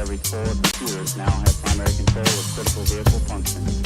every 4 computers now have primary control of critical vehicle functions.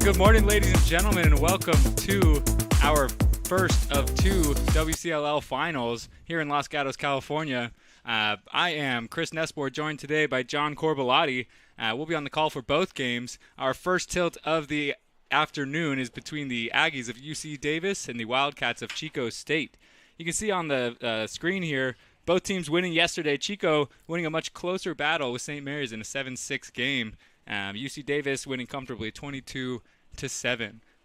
Good morning, ladies and gentlemen, and welcome to our first of 2 WCLL finals here in Los Gatos, California. I am Chris Nespor, joined today by John Corbellati. We'll be on the call for both games. Our first tilt of the afternoon is between the Aggies of UC Davis and the Wildcats of Chico State. You can see on the screen here both teams winning yesterday. Chico winning a much closer battle with St. Mary's in a 7-6 game. UC Davis winning comfortably 22-7.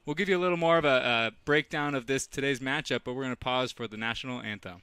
We'll give you a little more of a breakdown of today's matchup, but we're going to pause for the national anthem.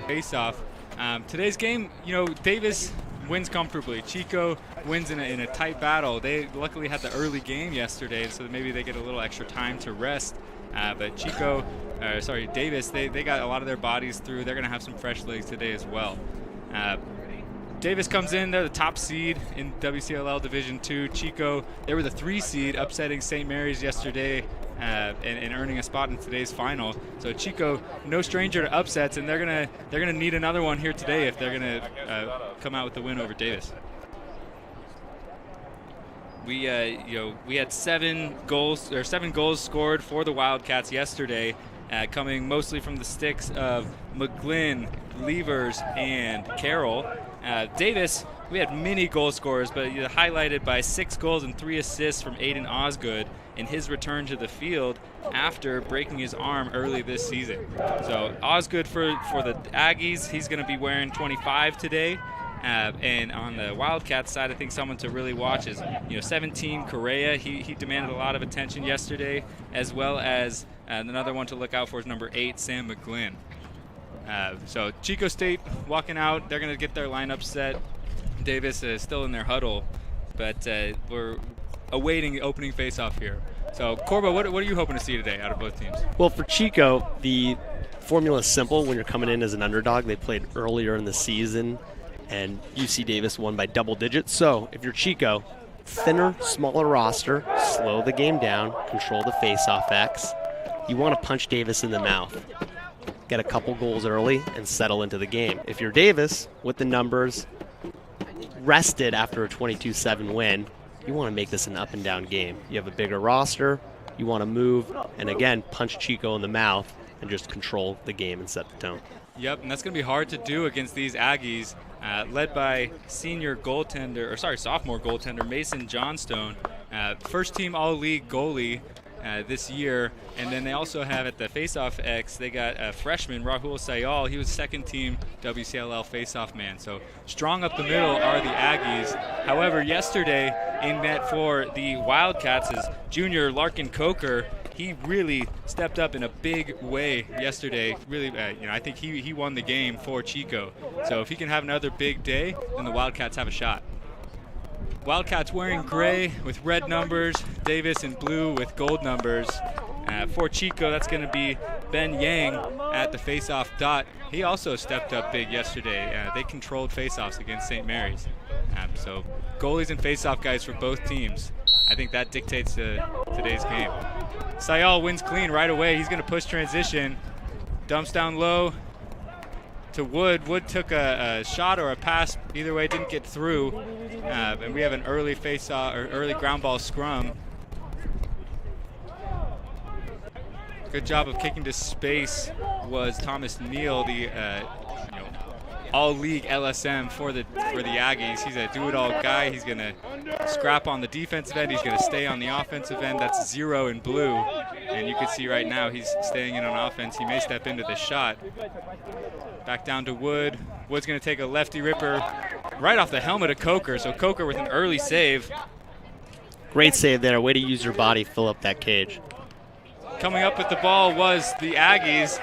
Face-off. Today's game, Davis wins comfortably. Chico wins in a tight battle. They luckily had the early game yesterday, so maybe they get a little extra time to rest. But Davis, they got a lot of their bodies through. They're going to have some fresh legs today as well. Davis comes in, they're the top seed in WCLL Division II. Chico, they were the 3 seed, upsetting St. Mary's yesterday and earning a spot in today's final. So Chico, no stranger to upsets, and they're gonna need another one here today if they're gonna come out with the win over Davis. We had 7 goals scored for the Wildcats yesterday, coming mostly from the sticks of McGlynn, Levers, and Carroll. Davis, we had many goal scorers, but highlighted by 6 goals and 3 assists from Aiden Osgood in his return to the field after breaking his arm early this season. So Osgood for the Aggies, he's going to be wearing 25 today. And on the Wildcats side, I think someone to really watch is 17 Correa. He demanded a lot of attention yesterday, as well as another one to look out for is number 8 Sam McGlynn. So Chico State walking out, they're going to get their lineup set. Davis is still in their huddle, but we're awaiting the opening face-off here. So Corba, what are you hoping to see today out of both teams? Well, for Chico, the formula is simple. When you're coming in as an underdog, they played earlier in the season, and UC Davis won by double digits. So if you're Chico, thinner, smaller roster, slow the game down, control the face-off X. You want to punch Davis in the mouth, get a couple goals early, and settle into the game. If you're Davis, with the numbers, rested after a 22-7 win, you want to make this an up-and-down game. You have a bigger roster, you want to move, and again, punch Chico in the mouth and just control the game and set the tone. Yep, and that's going to be hard to do against these Aggies, led by sophomore goaltender Mason Johnstone, first-team All-League goalie this year. And then they also have at the faceoff X, they got a freshman, Rahul Sayal. He was second-team WCLL faceoff man. So strong up the middle are the Aggies. However, yesterday in net for the Wildcats is junior Larkin Coker. He really stepped up in a big way yesterday. Really, I think he won the game for Chico. So if he can have another big day, then the Wildcats have a shot. Wildcats wearing gray with red numbers, Davis in blue with gold numbers. For Chico, that's going to be Ben Yang at the faceoff dot. He also stepped up big yesterday. They controlled faceoffs against St. Mary's. So goalies and faceoff guys for both teams. I think that dictates today's game. Sayal wins clean right away. He's going to push transition. Dumps down low to Wood. Wood took a shot or a pass. Either way, didn't get through. And we have an early face-off or early ground ball scrum. Good job of kicking to space was Thomas Neal, the all-league LSM for the Aggies. He's a do-it-all guy. He's gonna scrap on the defensive end. He's gonna stay on the offensive end. That's 0 in blue, and you can see right now he's staying in on offense. He may step into the shot. Back down to Wood. Wood's gonna take a lefty ripper right off the helmet of Coker. So Coker with an early save. Great save there. Way to use your body, fill up that cage. Coming up with the ball was the Aggies.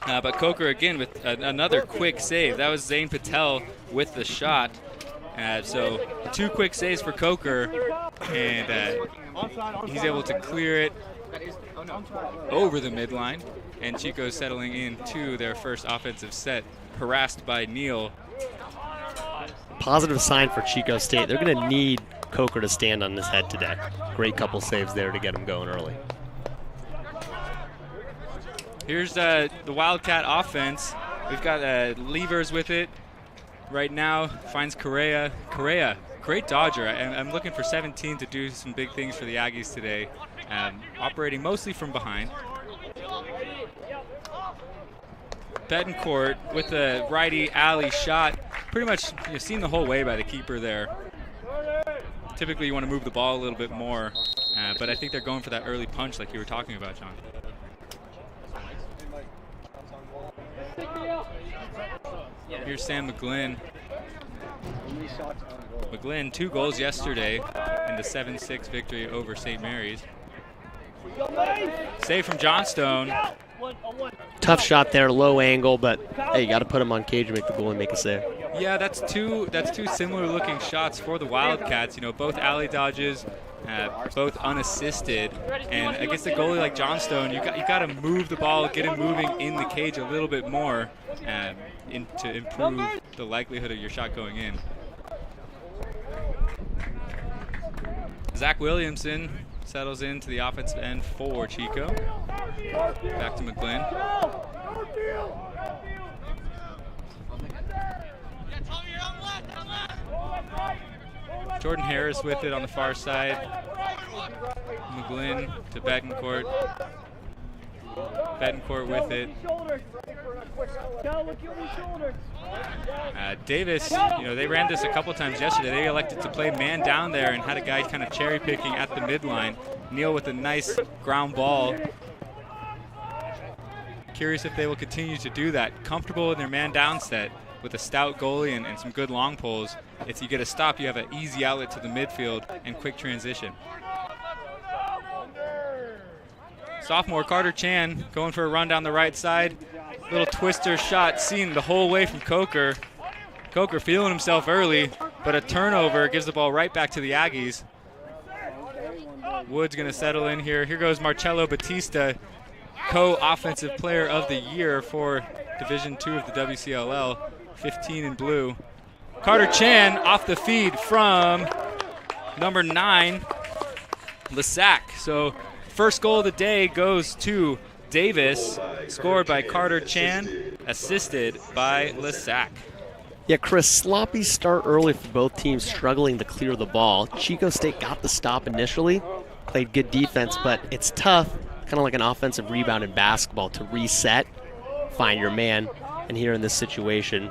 But Coker again with another quick save. That was Zane Patel with the shot. So 2 quick saves for Coker, and he's able to clear it over the midline. And Chico's settling into their first offensive set, harassed by Neal. Positive sign for Chico State. They're going to need Coker to stand on his head today. Great couple saves there to get him going early. Here's the Wildcat offense. We've got Levers with it right now. Finds Correa. Correa, great dodger. I'm looking for 17 to do some big things for the Aggies today. Operating mostly from behind. Betancourt with the righty alley shot. Pretty much seen the whole way by the keeper there. Typically you want to move the ball a little bit more, but I think they're going for that early punch like you were talking about, John. Here's Sam McGlynn. McGlynn, 2 goals yesterday in the 7-6 victory over St. Mary's. Save from Johnstone. Tough shot there, low angle, but hey, you got to put him on cage and make the goal and make a save. Yeah, that's two similar looking shots for the Wildcats. Both alley dodges, both unassisted, and against a goalie like Johnstone, you got to move the ball, get him moving in the cage a little bit more, to improve the likelihood of your shot going in. Zach Williamson settles into the offensive end for Chico. Back to McGlynn. Jordan Harris with it on the far side. McGlynn to Betancourt. Betancourt with it. Davis, they ran this a couple times yesterday. They elected to play man down there and had a guy kind of cherry picking at the midline. Neal with a nice ground ball. Curious if they will continue to do that. Comfortable in their man down set with a stout goalie and some good long pulls. If you get a stop, you have an easy outlet to the midfield and quick transition. Sophomore Carter Chan going for a run down the right side. Little twister shot seen the whole way from Coker. Coker feeling himself early, but a turnover gives the ball right back to the Aggies. Wood's going to settle in here. Here goes Marcello Batista, co-offensive player of the year for Division II of the WCLL, 15 in blue. Carter Chan off the feed from number 9, Lissac. So first goal of the day goes to Davis, scored by Carter Chan, assisted by Lissac. Yeah, Chris, sloppy start early for both teams, struggling to clear the ball. Chico State got the stop initially, played good defense, but it's tough, kind of like an offensive rebound in basketball, to reset, find your man. And here in this situation,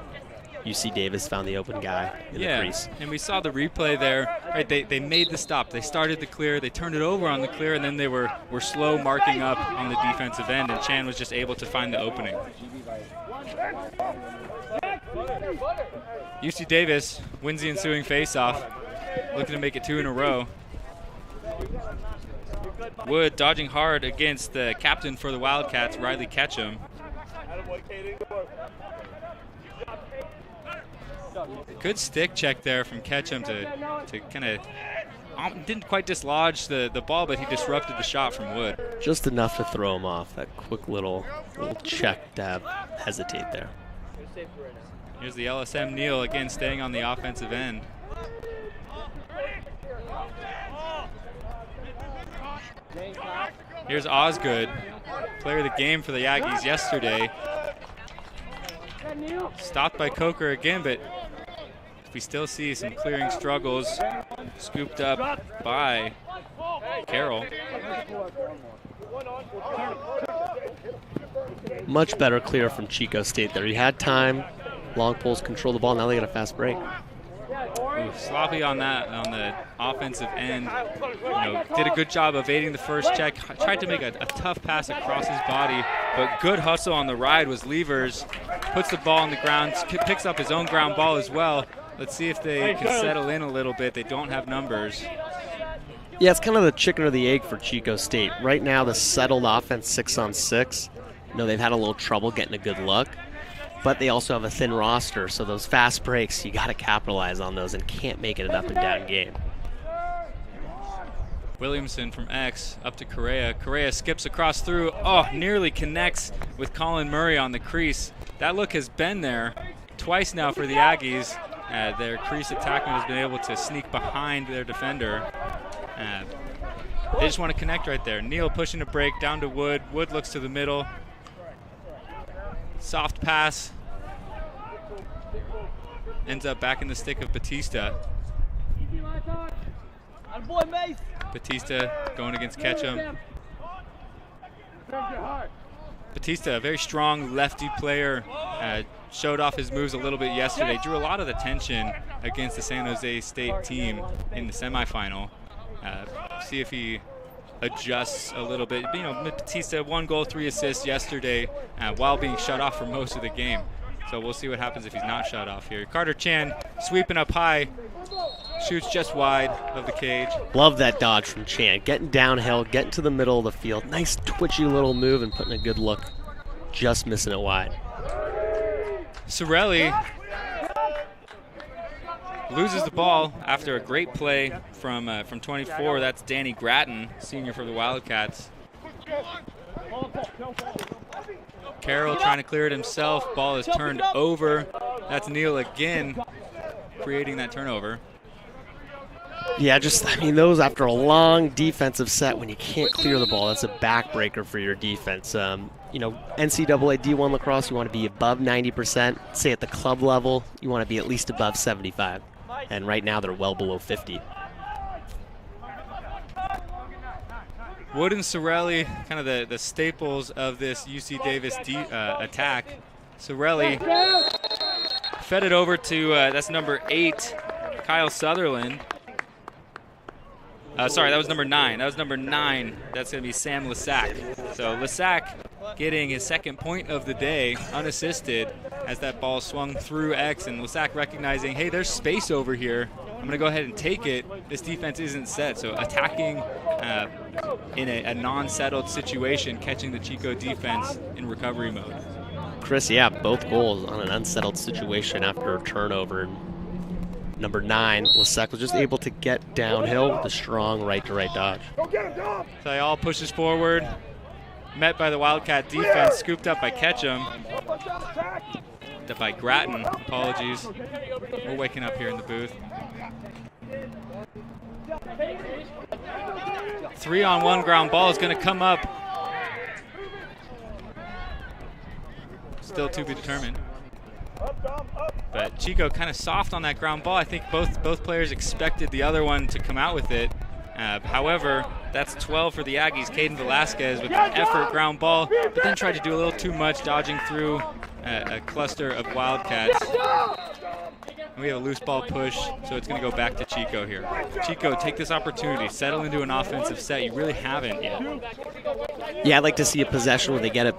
UC Davis found the open guy in the crease. And we saw the replay there. Right, they made the stop. They started the clear. They turned it over on the clear, and then they were slow marking up on the defensive end, and Chan was just able to find the opening. UC Davis wins the ensuing faceoff, looking to make it 2 in a row. Wood dodging hard against the captain for the Wildcats, Riley Ketchum. Good stick check there from Ketchum to kind of didn't quite dislodge the ball, but he disrupted the shot from Wood. Just enough to throw him off. That quick little check to hesitate there. Here's the LSM Neal again, staying on the offensive end. Here's Osgood, player of the game for the Aggies yesterday. Stopped by Coker again, but we still see some clearing struggles. Scooped up by Carroll. Much better clear from Chico State there. He had time, long pulls, control the ball. Now they got a fast break. Ooh, sloppy on that, on the offensive end. Did a good job evading the first check. Tried to make a tough pass across his body, but good hustle on the ride was Levers. Puts the ball on the ground, picks up his own ground ball as well. Let's see if they can settle in a little bit. They don't have numbers. Yeah, it's kind of the chicken or the egg for Chico State. Right now, the settled offense 6-on-6. They've had a little trouble getting a good look, but they also have a thin roster, so those fast breaks, you got to capitalize on those and can't make it an up and down game. Williamson from X up to Correa. Correa skips across through. Oh, nearly connects with Colin Murray on the crease. That look has been there twice now for the Aggies. Their crease attackman has been able to sneak behind their defender. They just want to connect right there. Neal pushing a break down to Wood. Wood looks to the middle. Soft pass. Ends up back in the stick of Batista. Batista going against Ketchum. Batista, a very strong lefty player, showed off his moves a little bit yesterday. Drew a lot of attention against the San Jose State team in the semifinal. See if he adjusts a little bit. Batista, 1 goal, 3 assists yesterday while being shut off for most of the game. So we'll see what happens if he's not shut off here. Carter Chan sweeping up high, shoots just wide of the cage. Love that dodge from Chan. Getting downhill, getting to the middle of the field. Nice twitchy little move and putting a good look. Just missing it wide. Sorelli loses the ball after a great play from 24. That's Danny Gratton, senior for the Wildcats. Carroll trying to clear it himself. Ball is turned over. That's Neal again creating that turnover. Yeah, those after a long defensive set, when you can't clear the ball, that's a backbreaker for your defense. NCAA D1 lacrosse, you want to be above 90%. Say at the club level, you want to be at least above 75. And right now, they're well below 50. Wood and Sorelli, kind of the staples of this UC Davis attack. Sorelli fed it over to, that's number 8, Kyle Sutherland. Sorry, that was number 9. That was number 9. That's going to be Sam Lissac. So Lissac getting his second point of the day, unassisted, as that ball swung through X, and Lissac recognizing, hey, there's space over here. I'm going to go ahead and take it. This defense isn't set. So attacking in a non-settled situation, catching the Chico defense in recovery mode. Chris, yeah, both goals on an unsettled situation after a turnover. Number 9, Lissac was just able to get downhill with a strong right-to-right dodge. Sayal pushes forward, met by the Wildcat defense, scooped up by Ketchum. By Gratton, apologies. We're waking up here in the booth. 3-on-1 ground ball is going to come up. Still to be determined. But Chico kind of soft on that ground ball. I think both players expected the other one to come out with it. However, that's 12 for the Aggies. Caden Velasquez with an effort ground ball, but then tried to do a little too much, dodging through a cluster of Wildcats. And we have a loose ball push, so it's going to go back to Chico here. Chico, take this opportunity. Settle into an offensive set. You really haven't yet. Yeah, I'd like to see a possession where they get it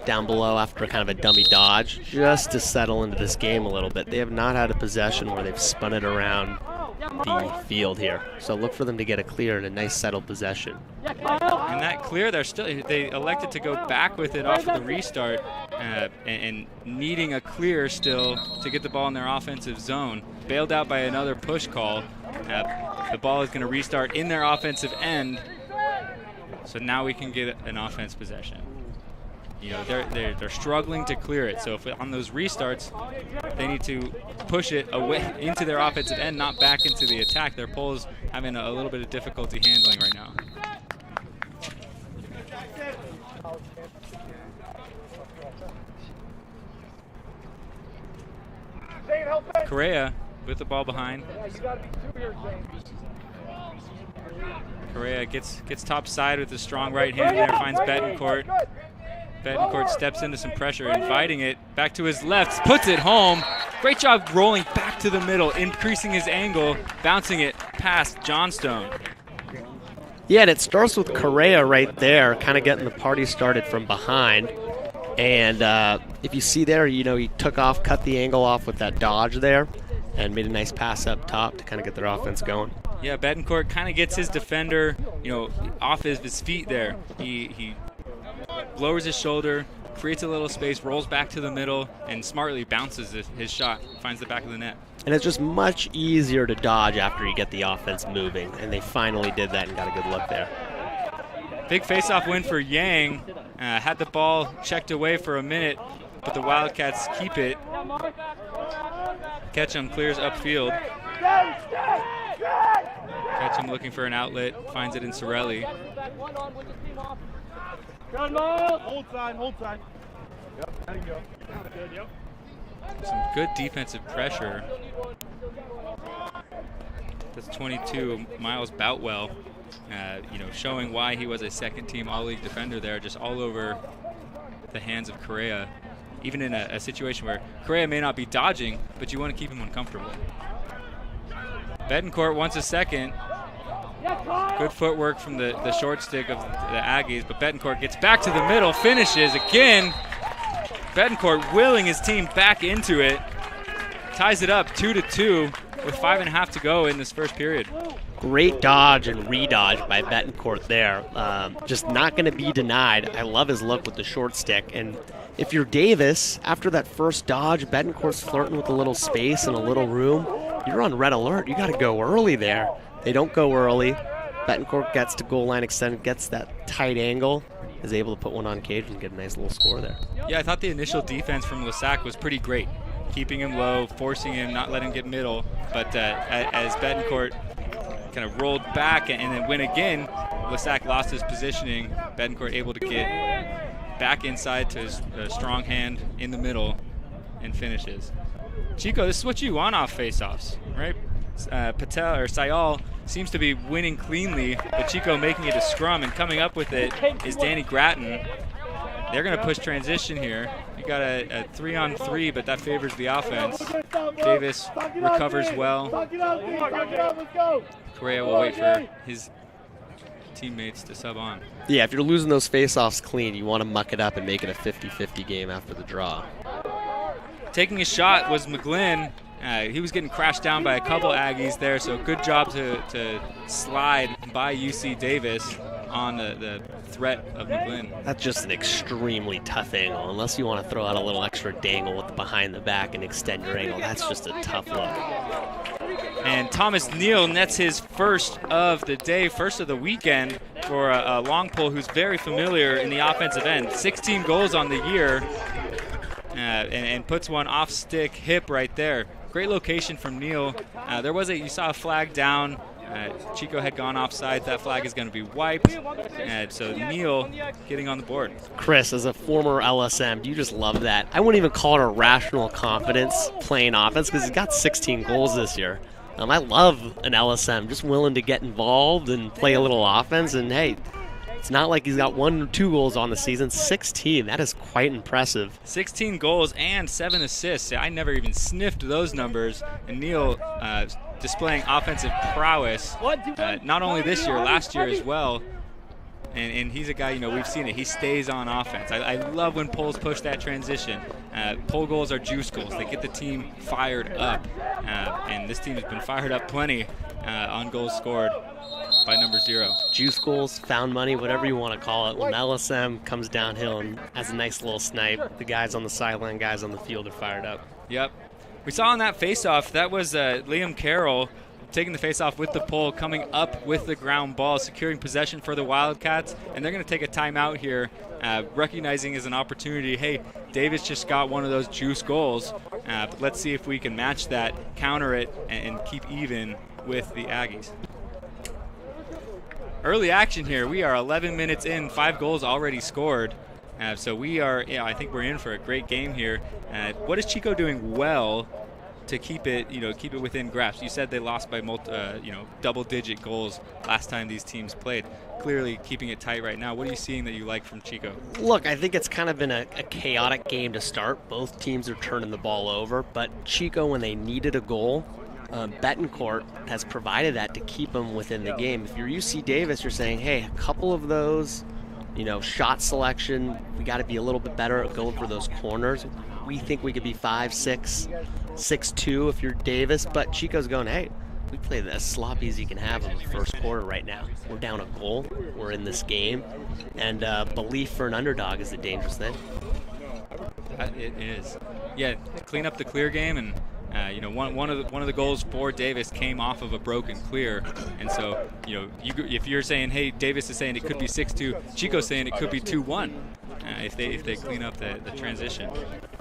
down below after kind of a dummy dodge, just to settle into this game a little bit. They have not had a possession where they've spun it around the field here. So look for them to get a clear and a nice settled possession. And that clear, they elected to go back with it off of the restart and needing a clear still to get the ball in their offensive zone. Bailed out by another push call. The ball is going to restart in their offensive end. So now we can get an offense possession. They're struggling to clear it. So if on those restarts, they need to push it away into their offensive end, not back into the attack. Their pole's having a little bit of difficulty handling right now. Correa with the ball behind. Correa gets top side with a strong right hand there, finds Betancourt. Betancourt steps into some pressure, inviting it back to his left, puts it home. Great job rolling back to the middle, increasing his angle, bouncing it past Johnstone. Yeah, and it starts with Correa right there, kind of getting the party started from behind. And if you see there, he took off, cut the angle off with that dodge there, and made a nice pass up top to kind of get their offense going. Yeah, Betancourt kind of gets his defender, off his feet there. He lowers his shoulder, creates a little space, rolls back to the middle, and smartly bounces his shot, finds the back of the net. And it's just much easier to dodge after you get the offense moving, and they finally did that and got a good look there. Big face-off win for Yang. Had the ball checked away for a minute, but the Wildcats keep it. Ketchum clears upfield. Ketchum looking for an outlet, finds it in Sorelli. Hold side. Yep, there you go. Good, yep. Some good defensive pressure. That's 22, Miles Boutwell, showing why he was a second-team All-League defender there, just all over the hands of Correa. Even in a situation where Correa may not be dodging, but you want to keep him uncomfortable. Betancourt wants a second. Good footwork from the short stick of the Aggies, but Betancourt gets back to the middle, finishes again. Betancourt willing his team back into it. Ties it up 2-2 with 5.5 to go in this first period. Great dodge and re-dodge by Betancourt there. Just not going to be denied. I love his look with the short stick. And if you're Davis, after that first dodge, Betancourt's flirting with a little space and a little room. You're on red alert. You got to go early there. They don't go early. Betancourt gets to goal line extended, gets that tight angle, is able to put one on cage and get a nice little score there. Yeah, I thought the initial defense from Lissac was pretty great. Keeping him low, forcing him, not letting him get middle. But as Betancourt kind of rolled back and then went again, Lissac lost his positioning. Betancourt able to get back inside to his strong hand in the middle and finishes. Chico, this is what you want off faceoffs, right? Patel or Sayal seems to be winning cleanly, but Chico making it a scrum, and coming up with it is Danny Gratton. They're going to push transition here. You got a 3-on-3, but that favors the offense. Davis recovers well. Correa will wait for his teammates to sub on. Yeah, if you're losing those faceoffs clean, you want to muck it up and make it a 50-50 game after the draw. Taking a shot was McGlynn. He was getting crashed down by a couple Aggies there, so good job to slide by UC Davis on the threat of McGlynn. That's just an extremely tough angle. Unless you want to throw out a little extra dangle with the behind the back and extend your angle, that's just a tough look. And Thomas Neal nets his first of the day, first of the weekend for a long pole who's very familiar in the offensive end. 16 goals on the year, and puts one off stick hip right there. Great location from Neal. You saw a flag down. Chico had gone offside. That flag is going to be wiped. And so Neal getting on the board. Chris, as a former LSM, do you just love that? I wouldn't even call it a rational confidence playing offense because he's got 16 goals this year. I love an LSM just willing to get involved and play a little offense. And hey, it's not like he's got 1 or 2 goals on the season. 16, that is quite impressive. 16 goals and 7 assists. I never even sniffed those numbers. And Neal displaying offensive prowess, not only this year, last year as well. And he's a guy, we've seen it. He stays on offense. I love when Poles push that transition. Pole goals are juice goals. They get the team fired up. And this team has been fired up plenty on goals scored by number 0. Juice goals, found money, whatever you want to call it. When LSM comes downhill and has a nice little snipe, the guys on the sideline, guys on the field are fired up. Yep. We saw on that faceoff, that was Liam Carroll taking the faceoff with the pole, coming up with the ground ball, securing possession for the Wildcats. And they're going to take a timeout here, recognizing as an opportunity, hey, Davis just got one of those juice goals. But let's see if we can match that, counter it, and keep even with the Aggies. Early action here. We are 11 minutes in, 5 goals already scored. So we are, I think we're in for a great game here. What is Chico doing well to keep it, keep it within grasp. You said they lost by double-digit goals last time these teams played. Clearly keeping it tight right now. What are you seeing that you like from Chico? Look, I think it's kind of been a chaotic game to start. Both teams are turning the ball over, but Chico, when they needed a goal, Betancourt has provided that to keep them within the game. If you're UC Davis, you're saying, hey, a couple of those, shot selection, we got to be a little bit better at going for those corners. We think we could be 5-6, 6-2 if you're Davis, but Chico's going, hey, we play as sloppy as you can have in the first quarter right now. We're down a goal. We're in this game. And belief for an underdog is a dangerous thing. It is. Yeah, clean up the clear game, and one of the goals for Davis came off of a broken clear, and so if you're saying, hey, Davis is saying it could be 6-2, Chico's saying it could be 2-1 if they clean up the transition.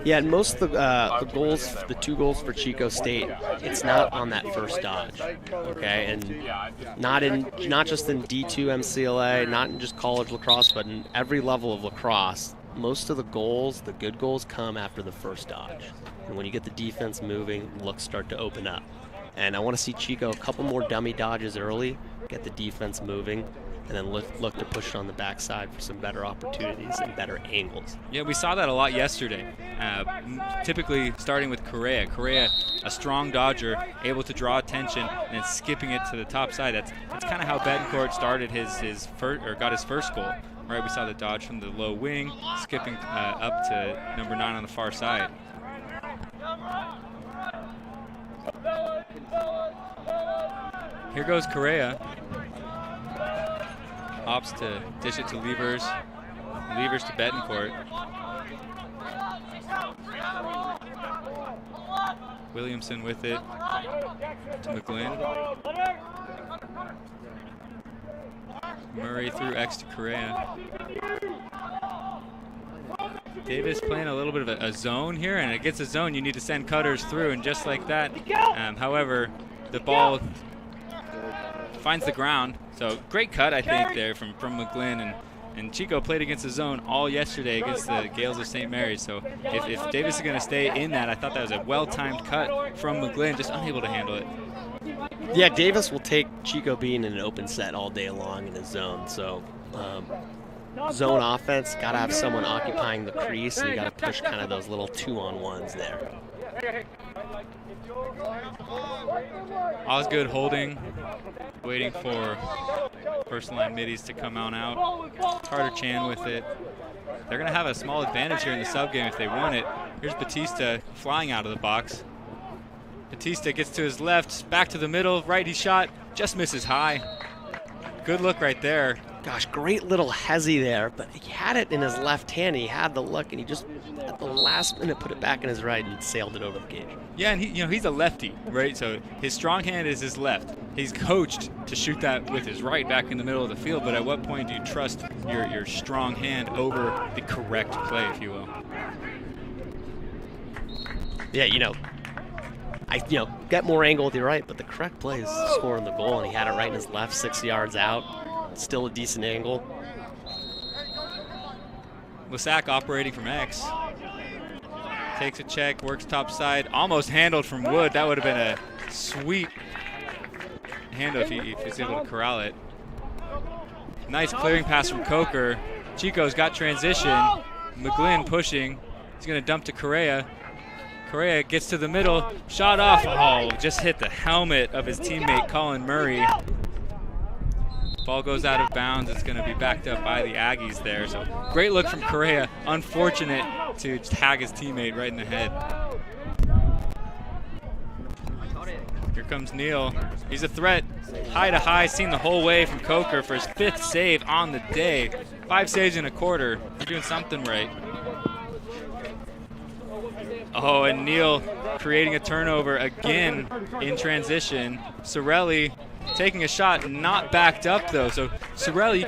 Yeah, and most of the goals, the 2 goals for Chico State, it's not on that first dodge, okay, and not just in D2 MCLA, not in just college lacrosse, but in every level of lacrosse. Most of the goals, the good goals, come after the first dodge. And when you get the defense moving, looks start to open up. And I want to see Chico a couple more dummy dodges early, get the defense moving, and then look to push it on the backside for some better opportunities and better angles. Yeah, we saw that a lot yesterday. Typically starting with Correa. Correa, a strong dodger, able to draw attention and then skipping it to the top side. That's kind of how Betancourt started got his first goal. Right, we saw the dodge from the low wing, skipping up to number 9 on the far side. Here goes Correa. Opts to dish it to Levers. Levers to Betancourt. Williamson with it to McGlynn. Murray through X to Correa. Davis playing a little bit of a zone here, and it gets a zone. You need to send cutters through, and just like that. However, the ball finds the ground. So great cut, I think, there from McGlynn. And Chico played against the zone all yesterday against the Gales of St. Mary's. So if Davis is going to stay in that, I thought that was a well-timed cut from McGlynn, just unable to handle it. Yeah, Davis will take Chico being in an open set all day long in his zone. So zone offense, got to have someone occupying the crease, and you got to push kind of those little 2-on-1s there. Osgood holding, waiting for first line middies to come on out. Carter Chan with it. They're going to have a small advantage here in the sub game if they want it. Here's Batista flying out of the box. Batista gets to his left, back to the middle, right he shot, just misses high. Good look right there. Gosh, great little hezzy there, but he had it in his left hand. He had the look, and he just at the last minute put it back in his right and sailed it over the cage. Yeah, and he's a lefty, right? So his strong hand is his left. He's coached to shoot that with his right back in the middle of the field, but at what point do you trust your strong hand over the correct play, if you will? Yeah, get more angle with your right, but the correct play is scoring the goal, and he had it right in his left, 6 yards out. Still a decent angle. Lissac operating from X. Takes a check, works top side, almost handled from Wood. That would have been a sweet handle if he's able to corral it. Nice clearing pass from Coker. Chico's got transition. McGlynn pushing. He's going to dump to Correa. Correa gets to the middle, shot off. Oh, just hit the helmet of his teammate Colin Murray. Ball goes out of bounds. It's going to be backed up by the Aggies there. So great look from Correa. Unfortunate to tag his teammate right in the head. Here comes Neal. He's a threat. High to high, seen the whole way from Coker for his 5th save on the day. 5 saves in a quarter. You're doing something right. Oh, and Neal creating a turnover again in transition. Sorelli taking a shot, not backed up though. So Sorelli,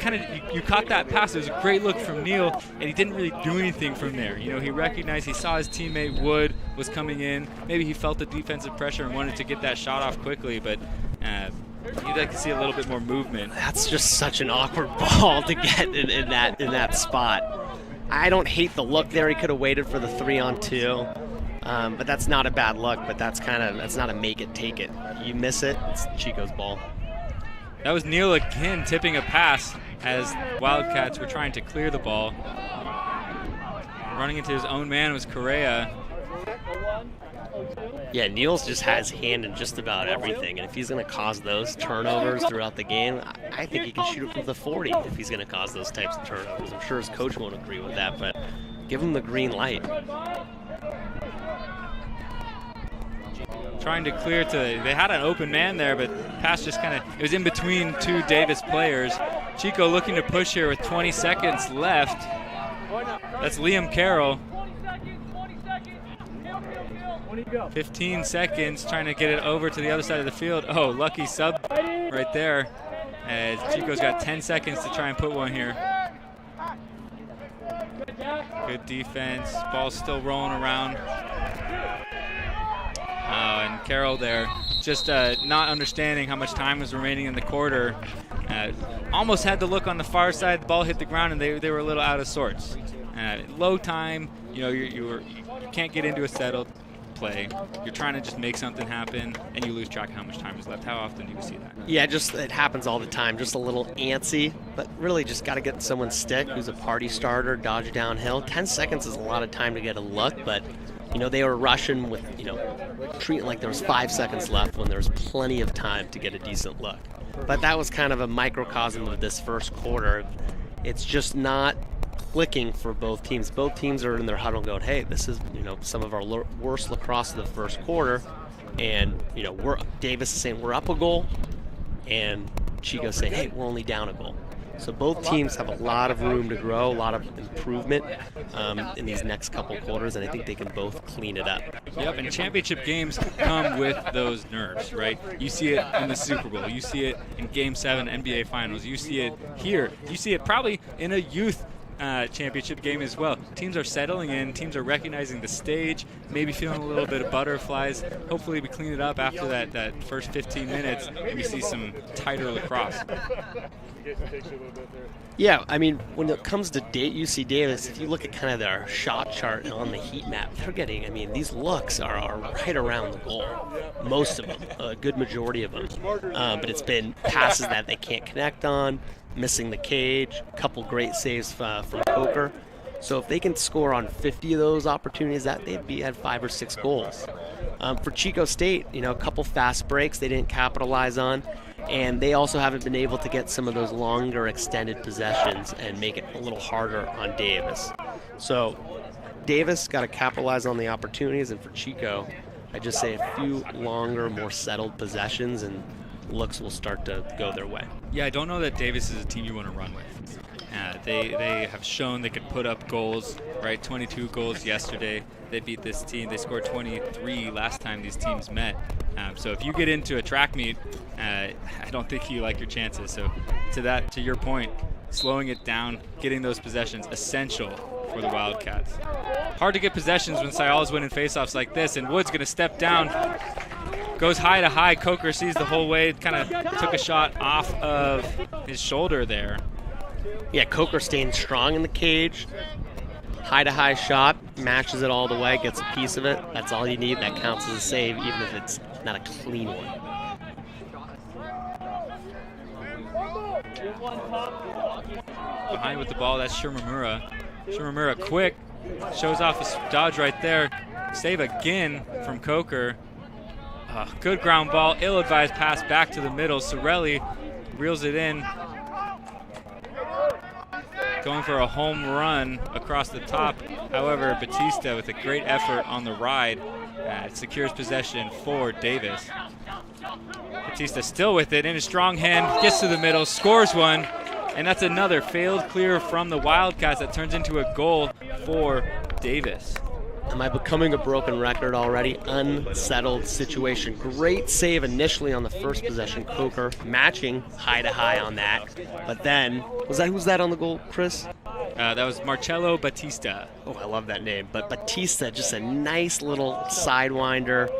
you caught that pass. It was a great look from Neal, and he didn't really do anything from there. He recognized, he saw his teammate Wood was coming in. Maybe he felt the defensive pressure and wanted to get that shot off quickly, but you'd like to see a little bit more movement. That's just such an awkward ball to get in that spot. I don't hate the look there. He could have waited for the 3-on-2. But that's not a bad look, but that's not a make it, take it. You miss it, it's Chico's ball. That was Neal again tipping a pass as Wildcats were trying to clear the ball. Running into his own man was Correa. Yeah, Neal's just has hand in just about everything, and if he's going to cause those turnovers throughout the game, I think he can shoot it from the 40 if he's going to cause those types of turnovers. I'm sure his coach won't agree with that, but give him the green light. Trying to clear to, they had an open man there, but pass just kind of, it was in between two Davis players. Chico looking to push here with 20 seconds left. That's Liam Carroll. 15 seconds trying to get it over to the other side of the field. Oh, lucky sub right there. As Chico's got 10 seconds to try and put one here. Good defense. Ball's still rolling around. And Carroll there just not understanding how much time was remaining in the quarter. Almost had to look on the far side. The ball hit the ground and they were a little out of sorts. Low time, you can't get into a settled play. You're trying to just make something happen and you lose track of how much time is left. How often do you see that? Yeah, just it happens all the time. Just a little antsy, but really just got to get someone's stick who's a party starter, dodge downhill. 10 seconds is a lot of time to get a look, but they were rushing with, treating like there was 5 seconds left when there was plenty of time to get a decent look. But that was kind of a microcosm of this first quarter. It's just not clicking for both teams. Both teams are in their huddle going, hey, this is, some of our worst lacrosse of the first quarter. And, Davis is saying we're up a goal. And Chico's saying, hey, we're only down a goal. So both teams have a lot of room to grow, a lot of improvement in these next couple quarters, and I think they can both clean it up. Yep, and championship games come with those nerves, right? You see it in the Super Bowl. You see it in Game 7 NBA Finals. You see it here. You see it probably in a youth championship game as well. Teams are settling in. Teams are recognizing the stage, maybe feeling a little bit of butterflies. Hopefully we clean it up after that first 15 minutes and we see some tighter lacrosse. Yeah, I mean, when it comes to UC Davis, if you look at kind of their shot chart on the heat map, they're getting, these looks are right around the goal. Most of them, a good majority of them. But it's been passes that they can't connect on, missing the cage, a couple great saves from Coker. So if they can score on 50 of those opportunities, they'd be at 5 or 6 goals. For Chico State, a couple fast breaks they didn't capitalize on. And they also haven't been able to get some of those longer extended possessions and make it a little harder on Davis. So Davis got to capitalize on the opportunities, and for Chico, I just say a few longer, more settled possessions, and looks will start to go their way. Yeah, I don't know that Davis is a team you want to run with. They have shown they could put up goals, right? 22 goals yesterday. They beat this team. They scored 23 last time these teams met. So if you get into a track meet, I don't think you like your chances. So to your point, slowing it down, getting those possessions, essential for the Wildcats. Hard to get possessions when Sayala's winning faceoffs like this, and Wood's going to step down. Goes high to high. Coker sees the whole way, kind of took a shot off of his shoulder there. Yeah, Coker staying strong in the cage. High to high shot, matches it all the way, gets a piece of it. That's all you need. That counts as a save, even if it's not a clean one. Behind with the ball, that's Shimamura. Shimamura quick, shows off a dodge right there. Save again from Coker. Good ground ball, ill-advised pass back to the middle. Sorelli reels it in. Going for a home run across the top. However, Batista with a great effort on the ride secures possession for Davis. Batista still with it in his strong hand, gets to the middle, scores one, and that's another failed clear from the Wildcats that turns into a goal for Davis. Am I becoming a broken record already? Unsettled situation. Great save initially on the first possession. Coker matching high to high on that. But then, who's that on the goal, Chris? That was Marcello Batista. Oh, I love that name. But Batista, just a nice little sidewinder.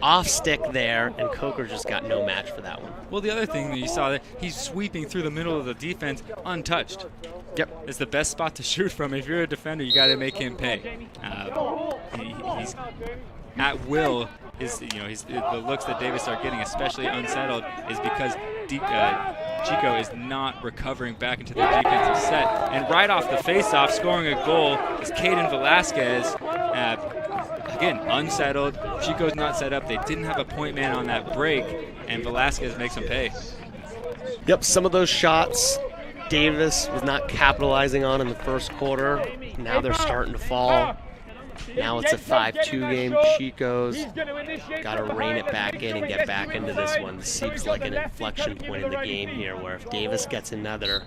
Off stick there, and Coker just got no match for that one. Well, the other thing that you saw, that he's sweeping through the middle of the defense untouched. Yep. It's the best spot to shoot from. If you're a defender, you got to make him pay. He's he's at will. The looks that Davis are getting, especially unsettled, is because Chico is not recovering back into their defensive set. And right off the face-off, scoring a goal is Caden Velasquez. Again, unsettled. Chico's not set up. They didn't have a point man on that break, and Velasquez makes them pay. Yep, some of those shots Davis was not capitalizing on in the first quarter. Now they're starting to fall. Now it's a 5-2 game. Chico's got to rein it back in and get back into this one. This seems like an inflection point in the game here, where if Davis gets another,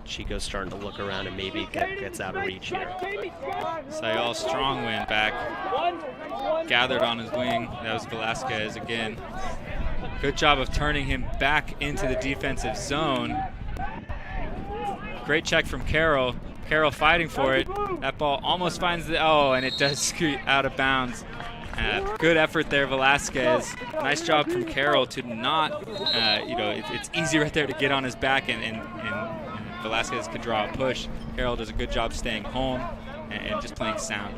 Chico's starting to look around and maybe gets out of reach here. Sayal Strongwind back, gathered on his wing. That was Velasquez again. Good job of turning him back into the defensive zone. Great check from Carroll. Carroll fighting for it. That ball almost finds and it does scoot out of bounds. Good effort there, Velasquez. Nice job from Carroll to not, it's easy right there to get on his back and Velasquez could draw a push. Carroll does a good job staying home and just playing sound.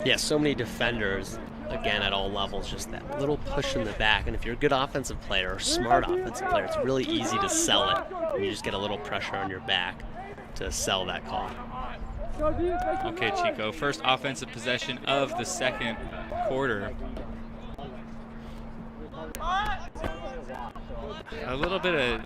Yeah, so many defenders, again, at all levels, just that little push in the back. And if you're a good offensive player or smart offensive player, it's really easy to sell it. And you just get a little pressure on your back to sell that call. Okay, Chico, first offensive possession of the second quarter. A little bit of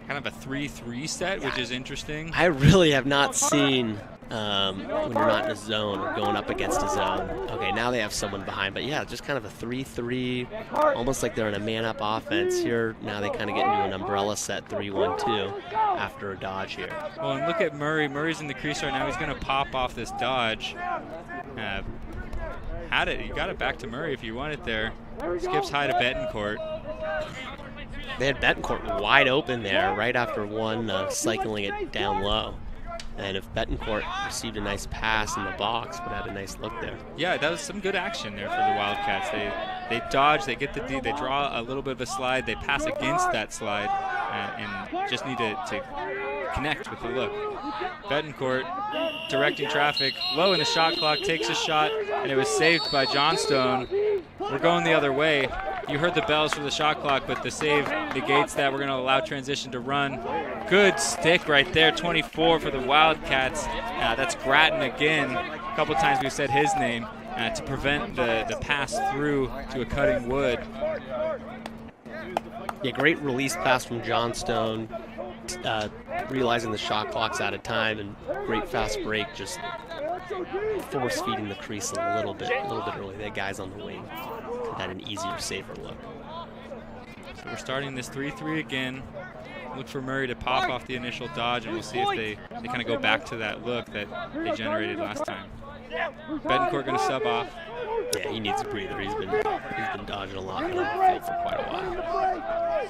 kind of a 3-3 set, which is interesting. I really have not seen when you're not in a zone or going up against a zone. Okay, now they have someone behind, but yeah, just kind of a 3-3, almost like they're in a man-up offense. Here, now they kind of get into an umbrella set 3-1-2 after a dodge here. Well, and look at Murray. Murray's in the crease right now. He's going to pop off this dodge. Had it. You got it back to Murray if you want it there. Skips high to Betancourt. They had Betancourt wide open there right after one cycling it down low. And if Betancourt received a nice pass in the box, would have had a nice look there. Yeah, that was some good action there for the Wildcats. They dodge, they get the D, they draw a little bit of a slide, they pass against that slide, and just need to connect with the look. Betancourt directing traffic, low in the shot clock, takes a shot, and it was saved by Johnstone. We're going the other way. You heard the bells for the shot clock, but the save negates that. We're going to allow transition to run. Good stick right there, 24 for the Wildcats. That's Grattan again. A couple times we've said his name to prevent the pass through to a cutting wood. Yeah, great release pass from Johnstone, realizing the shot clock's out of time, and great fast break, just force feeding the crease a little bit early. They had guys on the wing. Could have had an easier, safer look. So we're starting this 3-3 again. Look for Murray to pop off the initial dodge, and we'll see if they kind of go back to that look that they generated last time. Betancourt going to sub off. Yeah, he needs a breather. He's been dodging a lot on the field for quite a while.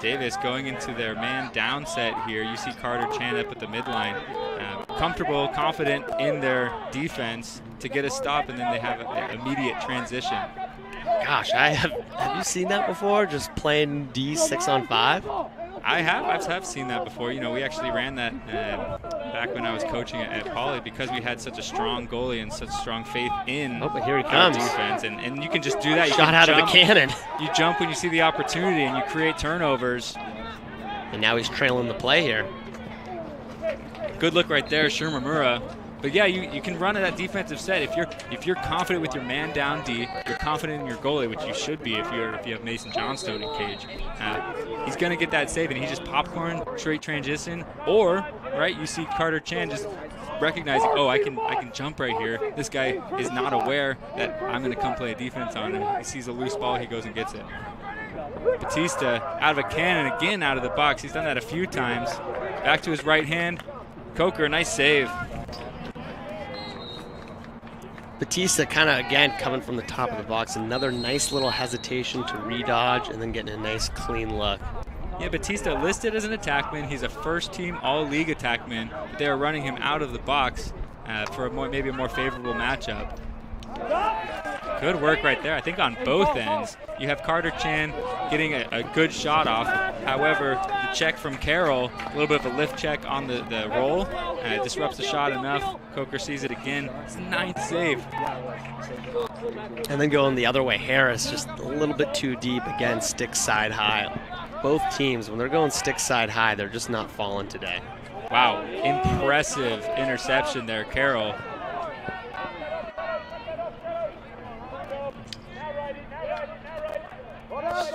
Davis going into their man down set here. You see Carter Chan up at the midline. Comfortable, confident in their defense to get a stop, and then they have an immediate transition. Gosh, have you seen that before? Just playing D 6-on-5? I have seen that before. You know, we actually ran that back when I was coaching at Poly, because we had such a strong goalie and such strong faith in but here he comes. Defense. And you can just do that. You Shot out jump, of a cannon. You jump when you see the opportunity, and you create turnovers. And now he's trailing the play here. Good look right there, Shurmamura. But yeah, you can run at that defensive set if you're confident with your man down D. You're confident in your goalie, which you should be if you have Mason Johnstone in cage. He's gonna get that save, and he just popcorn straight transition, or right you see Carter Chan just recognizing, oh, I can jump right here. This guy is not aware that I'm gonna come play a defense on him. He sees a loose ball, he goes and gets it. Batista out of a cannon again out of the box. He's done that a few times. Back to his right hand. Coker, nice save. Batista kind of, again, coming from the top of the box. Another nice little hesitation to redodge and then getting a nice clean look. Yeah, Batista listed as an attackman. He's a first-team all-league attackman, but they are running him out of the box for maybe a more favorable matchup. Good work right there, I think, on both ends. You have Carter Chan getting a good shot off. However, the check from Carroll. A little bit of a lift check on the roll. Disrupts the shot enough. Coker sees it again. It's 9th save. And then going the other way, Harris just a little bit too deep. Again, stick side high. Both teams, when they're going stick side high, they're just not falling today. Wow, impressive interception there, Carroll.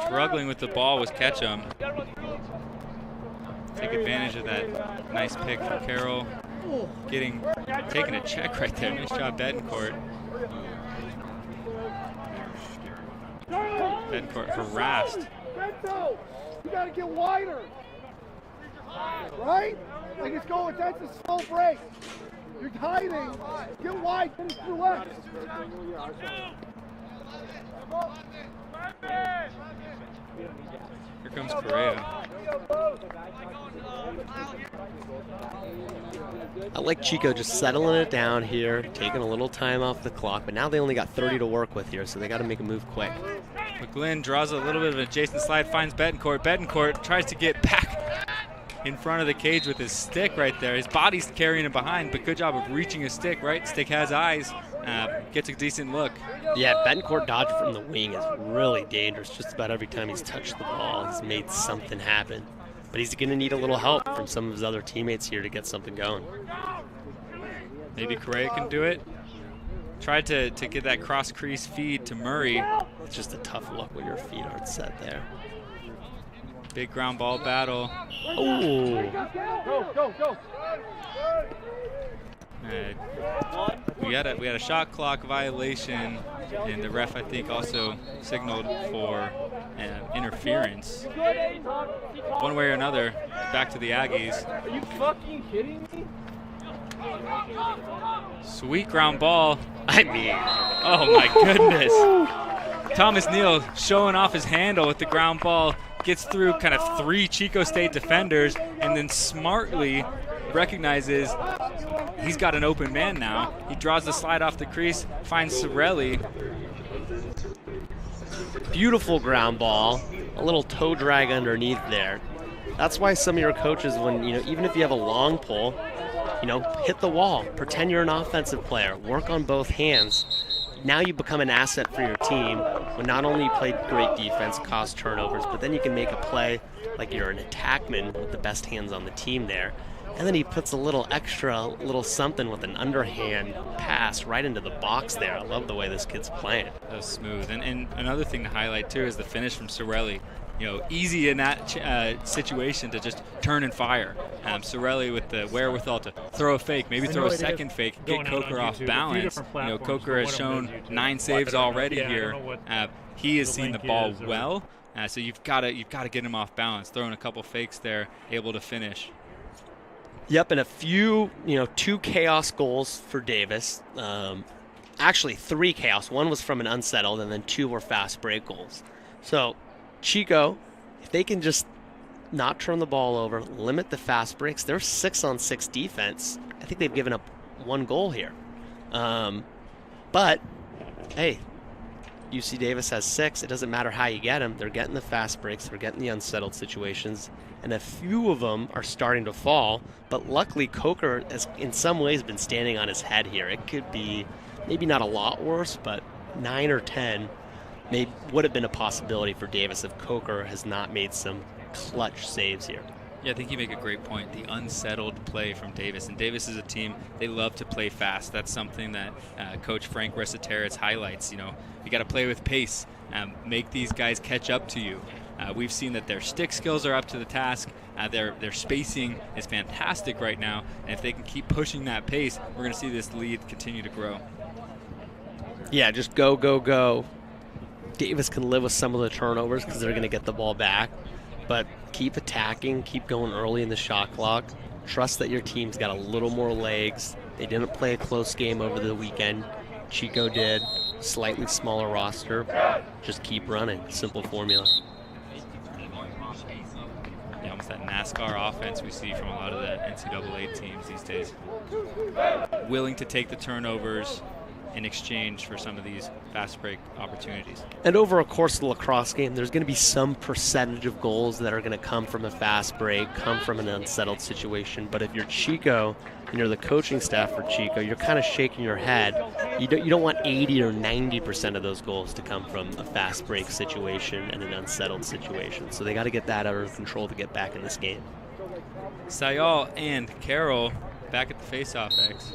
Struggling with the ball was Ketchum. Take advantage of that nice pick from Carroll. Taking a check right there. Nice job, Betancourt. Betancourt harassed. You gotta get wider. Right? Like it's going, that's a slow break. You're hiding. Get wide, finish your left. Here comes Correa. I like Chico just settling it down here, taking a little time off the clock, but now they only got 30 to work with here, so they got to make a move quick. McGlynn draws a little bit of an adjacent slide, finds Betancourt. Betancourt tries to get back in front of the cage with his stick right there. His body's carrying him behind, but good job of reaching his stick, right? Stick has eyes, gets a decent look. Yeah, Betancourt dodge from the wing is really dangerous. Just about every time he's touched the ball, he's made something happen. But he's going to need a little help from some of his other teammates here to get something going. Maybe Correa can do it. Tried to get that cross-crease feed to Murray. It's just a tough look when your feet aren't set there. Big ground ball battle. Oh! Go. We had a shot clock violation, and the ref, I think, also signaled for interference. One way or another, back to the Aggies. Are you fucking kidding me? Sweet ground ball. I mean, Oh my goodness. Thomas Neal showing off his handle with the ground ball. Gets through kind of 3 Chico State defenders and then smartly recognizes he's got an open man now. He draws the slide off the crease, finds Sorelli. beautiful ground ball, a little toe drag underneath there. That's why some of your coaches, when, even if you have a long pull, hit the wall, pretend you're an offensive player, work on both hands. Now you become an asset for your team when not only you play great defense, cause turnovers, but then you can make a play like you're an attackman with the best hands on the team there. And then he puts a little something with an underhand pass right into the box there. I love the way this kid's playing. That was smooth. And another thing to highlight, too, is the finish from Sorelli. Easy in that situation to just turn and fire. Sorelli with the wherewithal to throw a fake, maybe throw a second fake, get Coker off balance. Coker has shown 9 saves already here. He has seen the ball well, so you've got to get him off balance. Throwing a couple fakes there, able to finish. Yep, and a few, 2 chaos goals for Davis. Actually, 3 chaos. 1 was from an unsettled, and then 2 were fast break goals. So Chico, if they can just not turn the ball over, limit the fast breaks, they're 6-on-6 defense. I think they've given up 1 goal here. But, hey, UC Davis has 6. It doesn't matter how you get them. They're getting the fast breaks. They're getting the unsettled situations. And a few of them are starting to fall. But luckily, Coker has, in some ways, been standing on his head here. It could be maybe not a lot worse, but 9 or 10 would have been a possibility for Davis if Coker has not made some clutch saves here. Yeah, I think you make a great point. The unsettled play from Davis. And Davis is a team, they love to play fast. That's something that Coach Frank Resiteris highlights. You got to play with pace. Make these guys catch up to you. We've seen that their stick skills are up to the task. Their spacing is fantastic right now. And if they can keep pushing that pace, we're going to see this lead continue to grow. Yeah, just go, go, go. Davis can live with some of the turnovers because they're going to get the ball back. But keep attacking, keep going early in the shot clock. Trust that your team's got a little more legs. They didn't play a close game over the weekend. Chico did. Slightly smaller roster. Just keep running. Simple formula. Yeah, almost that NASCAR offense we see from a lot of the NCAA teams these days. Willing to take the turnovers, in exchange for some of these fast break opportunities. And over a course of the lacrosse game, there's going to be some percentage of goals that are going to come from a fast break, come from an unsettled situation. But if you're Chico and you're the coaching staff for Chico, you're kind of shaking your head. You don't want 80 or 90% of those goals to come from a fast break situation and an unsettled situation. So they got to get that under control to get back in this game. Sayal and Carroll back at the faceoff X.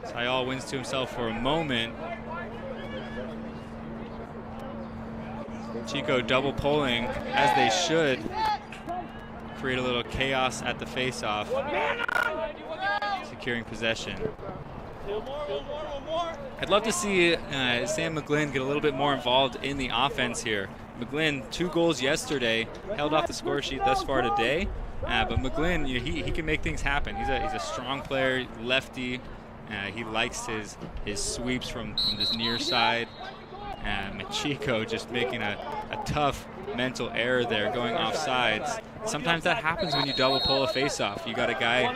Sayal wins to himself for a moment. Chico double pulling, as they should. Create a little chaos at the faceoff. Securing possession. I'd love to see Sam McGlynn get a little bit more involved in the offense here. McGlynn, 2 goals yesterday, held off the score sheet thus far today. But McGlynn, he can make things happen. He's a strong player, lefty. He likes his sweeps from this near side. Chico just making a tough mental error there, going off sides. Sometimes that happens when you double pull a faceoff. You got a guy,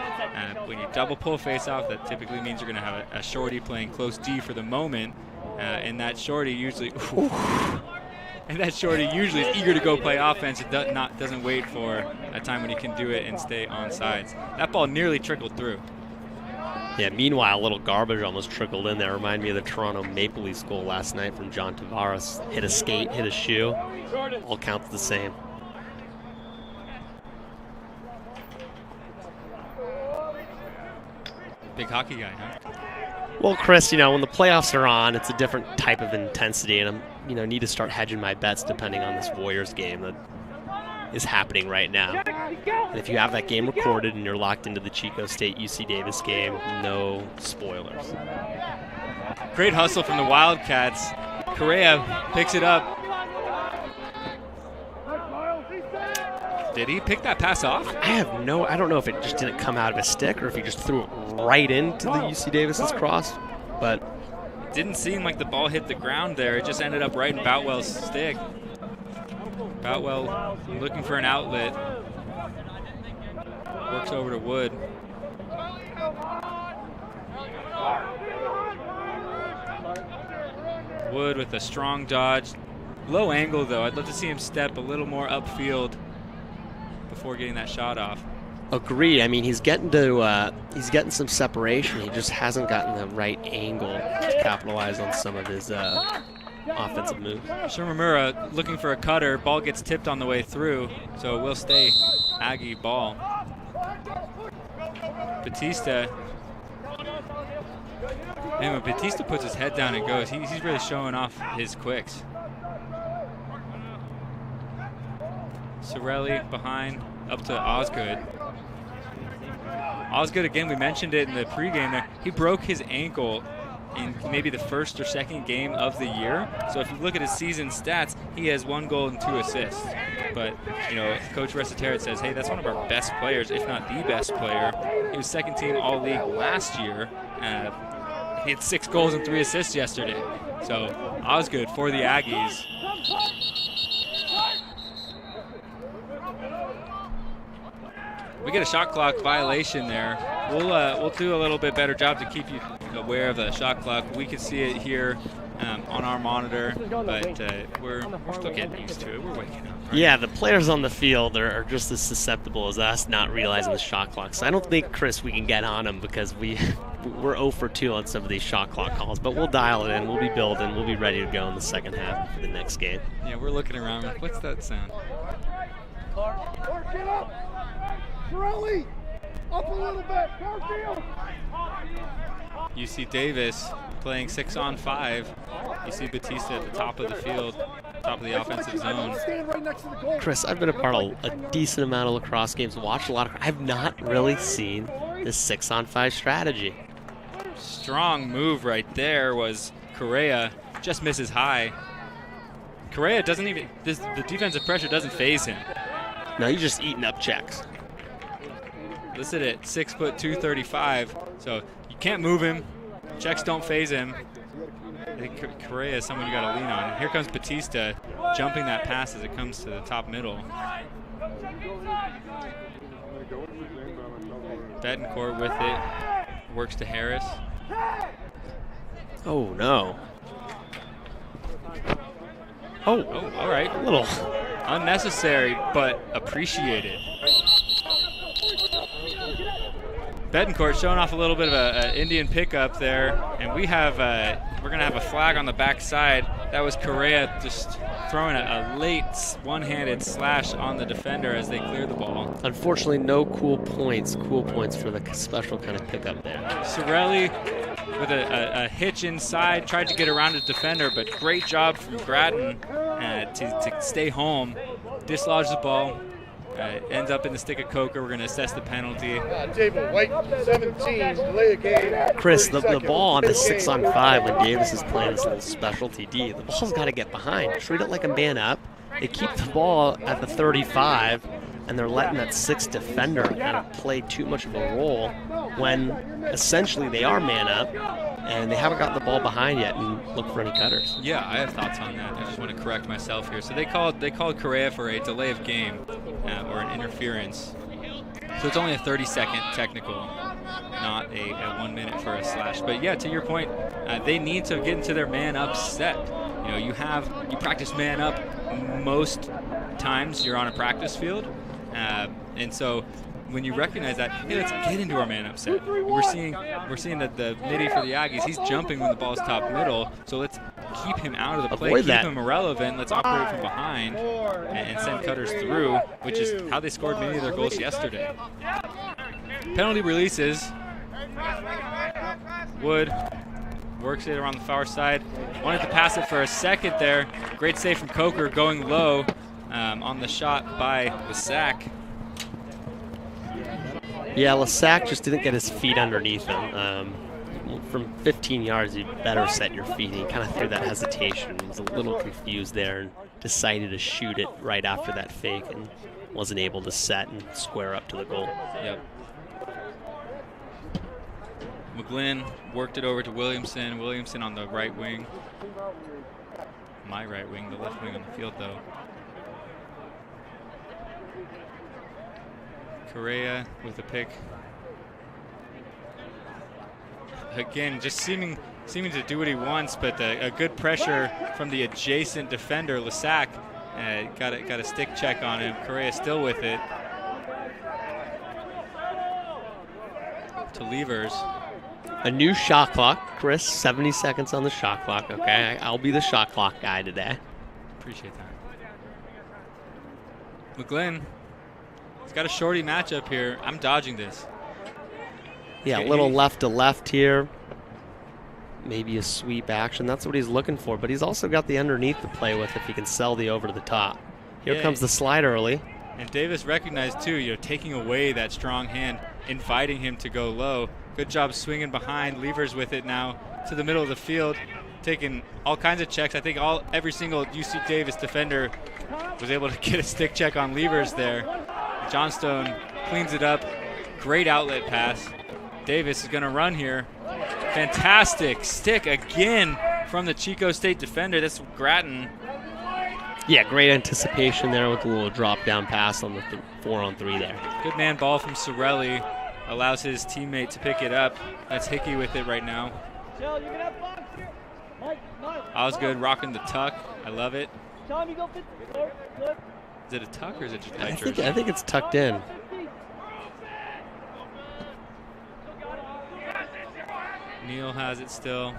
when you double pull a faceoff, that typically means you're going to have a shorty playing close D for the moment. And that shorty usually... And that shorty usually is eager to go play offense. It doesn't wait for a time when he can do it and stay on sides. That ball nearly trickled through. Yeah, meanwhile, a little garbage almost trickled in there. Reminded me of the Toronto Maple Leafs goal last night from John Tavares. Hit a skate, hit a shoe. All counts the same. Big hockey guy, huh? Well, Chris, when the playoffs are on, it's a different type of intensity, and I'm, need to start hedging my bets depending on this Warriors game that is happening right now. And if you have that game recorded and you're locked into the Chico State UC Davis game, no spoilers. Great hustle from the Wildcats. Correa picks it up. Did he pick that pass off? I don't know if it just didn't come out of his stick or if he just threw it right into the UC Davis's cross, but it didn't seem like the ball hit the ground there. It just ended up right in Boutwell's stick. Boutwell looking for an outlet. Works over to Wood. Wood with a strong dodge. Low angle though. I'd love to see him step a little more upfield before getting that shot off. Agreed. I mean, he's getting some separation. He just hasn't gotten the right angle to capitalize on some of his offensive moves. Shimamura looking for a cutter. Ball gets tipped on the way through, so it will stay Aggie ball. Batista. And when Batista puts his head down and goes, he's really showing off his quicks. Sorelli behind, up to Osgood. Osgood, again, we mentioned it in the pregame there. He broke his ankle in maybe the first or second game of the year. So if you look at his season stats, he has 1 goal and 2 assists. But, Coach Recitaret says, hey, that's one of our best players, if not the best player. He was second team All-League last year. He had 6 goals and 3 assists yesterday. So Osgood for the Aggies. We get a shot clock violation there. We'll do a little bit better job to keep you aware of the shot clock. We can see it here on our monitor, but we're still getting used to it. We're waking up. Right? Yeah, the players on the field are just as susceptible as us not realizing the shot clock. So I don't think, Chris, we can get on them because we're 0 for 2 on some of these shot clock calls. But we'll dial it in. We'll be building. We'll be ready to go in the second half for the next game. Yeah, we're looking around. What's that sound? Get up! Sorelli! Up a little bit! Garfield! UC Davis playing 6-on-5. You see Batista at the top of the field, top of the offensive zone. Chris, I've been a part of a decent amount of lacrosse games, watched a lot of. I've not really seen this 6-on-5 strategy. Strong move right there was Correa. Just misses high. Correa doesn't even. The defensive pressure doesn't phase him. No, he's just eating up checks. Listed at 6 foot 235, so you can't move him. Checks don't phase him. I think Correa is someone you got to lean on. And here comes Batista jumping that pass as it comes to the top middle. Betancourt with it. works to Harris. Oh, no. Oh, all right. A little unnecessary, but appreciated. Betancourt showing off a little bit of an Indian pickup there, and we're gonna have a flag on the backside. That was Correa just throwing a late one-handed slash on the defender as they cleared the ball. Unfortunately, no cool points. Cool points for the special kind of pickup there. Sorelli with a hitch inside, tried to get around his defender, but great job from Grattan to stay home, dislodge the ball. Ends up in the stick of Coker. We're going to assess the penalty. Table, white 17, delay a game. Chris, the ball on the 6-on-5 when Davis is playing this little specialty D, the ball's got to get behind. Treat it like a man up. They keep the ball at the 35, and they're letting that 6 defender kind of play too much of a role when essentially they are man up, and they haven't gotten the ball behind yet and look for any cutters. Yeah, I have thoughts on that. I just want to correct myself here. So they called Correa for a delay of game or an interference. So it's only a 30-second technical, not a 1 minute for a slash. But yeah, to your point, they need to get into their man up set. You know, you practice man up most times you're on a practice field, and so when you recognize that, hey, let's get into our man up set. We're seeing that the midi for the Aggies, he's jumping when the ball's top middle, so let's keep him out of the play, keep him irrelevant. Let's operate from behind and send cutters through, which is how they scored many of their goals yesterday. Penalty releases. Wood works it around the far side. Wanted to pass it for a second there. Great save from Coker, going low on the shot by Lissac. Yeah, Lissac just didn't get his feet underneath him. From 15 yards, you better set your feet. He kind of threw that hesitation. He was a little confused there and decided to shoot it right after that fake and wasn't able to set and square up to the goal. Yep. McGlynn worked it over to Williamson. Williamson on the right wing. My right wing, the left wing on the field, though. Correa with the pick. Again, just seeming to do what he wants, but a good pressure from the adjacent defender, Lissac. Got a stick check on him. Correa still with it. To Levers. A new shot clock, Chris. 70 seconds on the shot clock. Okay, I'll be the shot clock guy today. Appreciate that. McGlynn. He's got a shorty matchup here. I'm dodging this. Yeah, a little left to left here. Maybe a sweep action. That's what he's looking for. But he's also got the underneath to play with if he can sell the over to the top. Here comes the slide early. And Davis recognized, too, taking away that strong hand, inviting him to go low. Good job swinging behind. Levers with it now to the middle of the field, taking all kinds of checks. I think every single UC Davis defender was able to get a stick check on Levers there. Johnstone cleans it up. Great outlet pass. Davis is going to run here. Fantastic stick again from the Chico State defender. That's Grattan. Yeah, great anticipation there with a little drop-down pass on the 4-on-3 there. Good man ball from Sorelli. Allows his teammate to pick it up. That's Hickey with it right now. Osgood rocking the tuck. I love it. Is it a tuck or is it just tight jersey? I think it's tucked in. Neal has it still.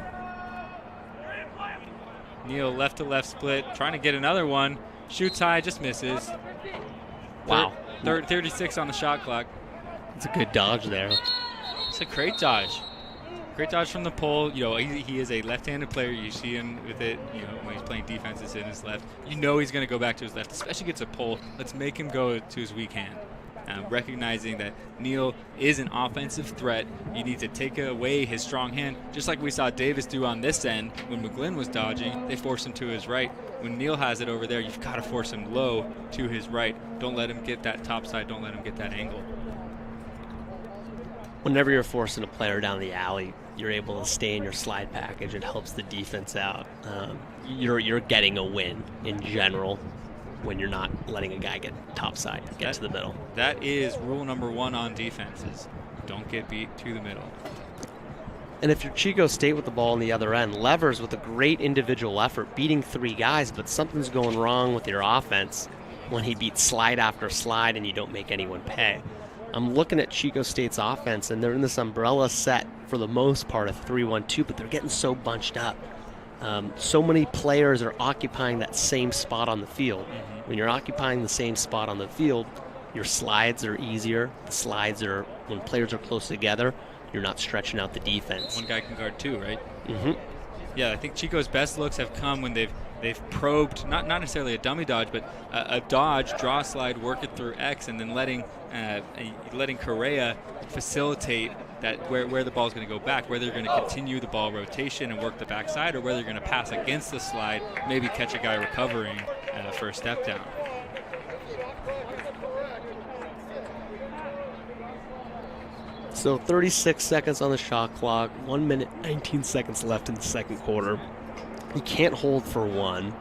Neal left to left split, trying to get another one. Shoots high, just misses. Wow. 36 on the shot clock. It's a good dodge there. It's a great dodge. Great dodge from the pole. He is a left-handed player. You see him with it, when he's playing defenses in his left. He's going to go back to his left, especially gets a pole. Let's make him go to his weak hand. Recognizing that Neal is an offensive threat, you need to take away his strong hand, just like we saw Davis do on this end. When McGlynn was dodging, they forced him to his right. When Neal has it over there, you've got to force him low to his right. Don't let him get that top side. Don't let him get that angle. Whenever you're forcing a player down the alley, you're able to stay in your slide package. It helps the defense out. You're getting a win in general when you're not letting a guy get topside, get to the middle. That is rule number 1 on defenses. Don't get beat to the middle. And if you're Chico State with the ball on the other end, Levers with a great individual effort, beating 3 guys, but something's going wrong with your offense when he beats slide after slide and you don't make anyone pay. I'm looking at Chico State's offense, and they're in this umbrella set for the most part of 3-1-2, but they're getting so bunched up. So many players are occupying that same spot on the field. When you're occupying the same spot on the field, your slides are easier. The slides are, when players are close together, you're not stretching out the defense. One guy can guard 2, right? Mm-hmm. Yeah, I think Chico's best looks have come when they've probed, not necessarily a dummy dodge, but a dodge, draw slide, work it through X, and then letting Correa facilitate that where the ball is going to go back, whether you're going to continue the ball rotation and work the backside, or whether you're going to pass against the slide, maybe catch a guy recovering for a step down. So 36 seconds on the shot clock, 1 minute, 19 seconds left in the second quarter. You can't hold for 1,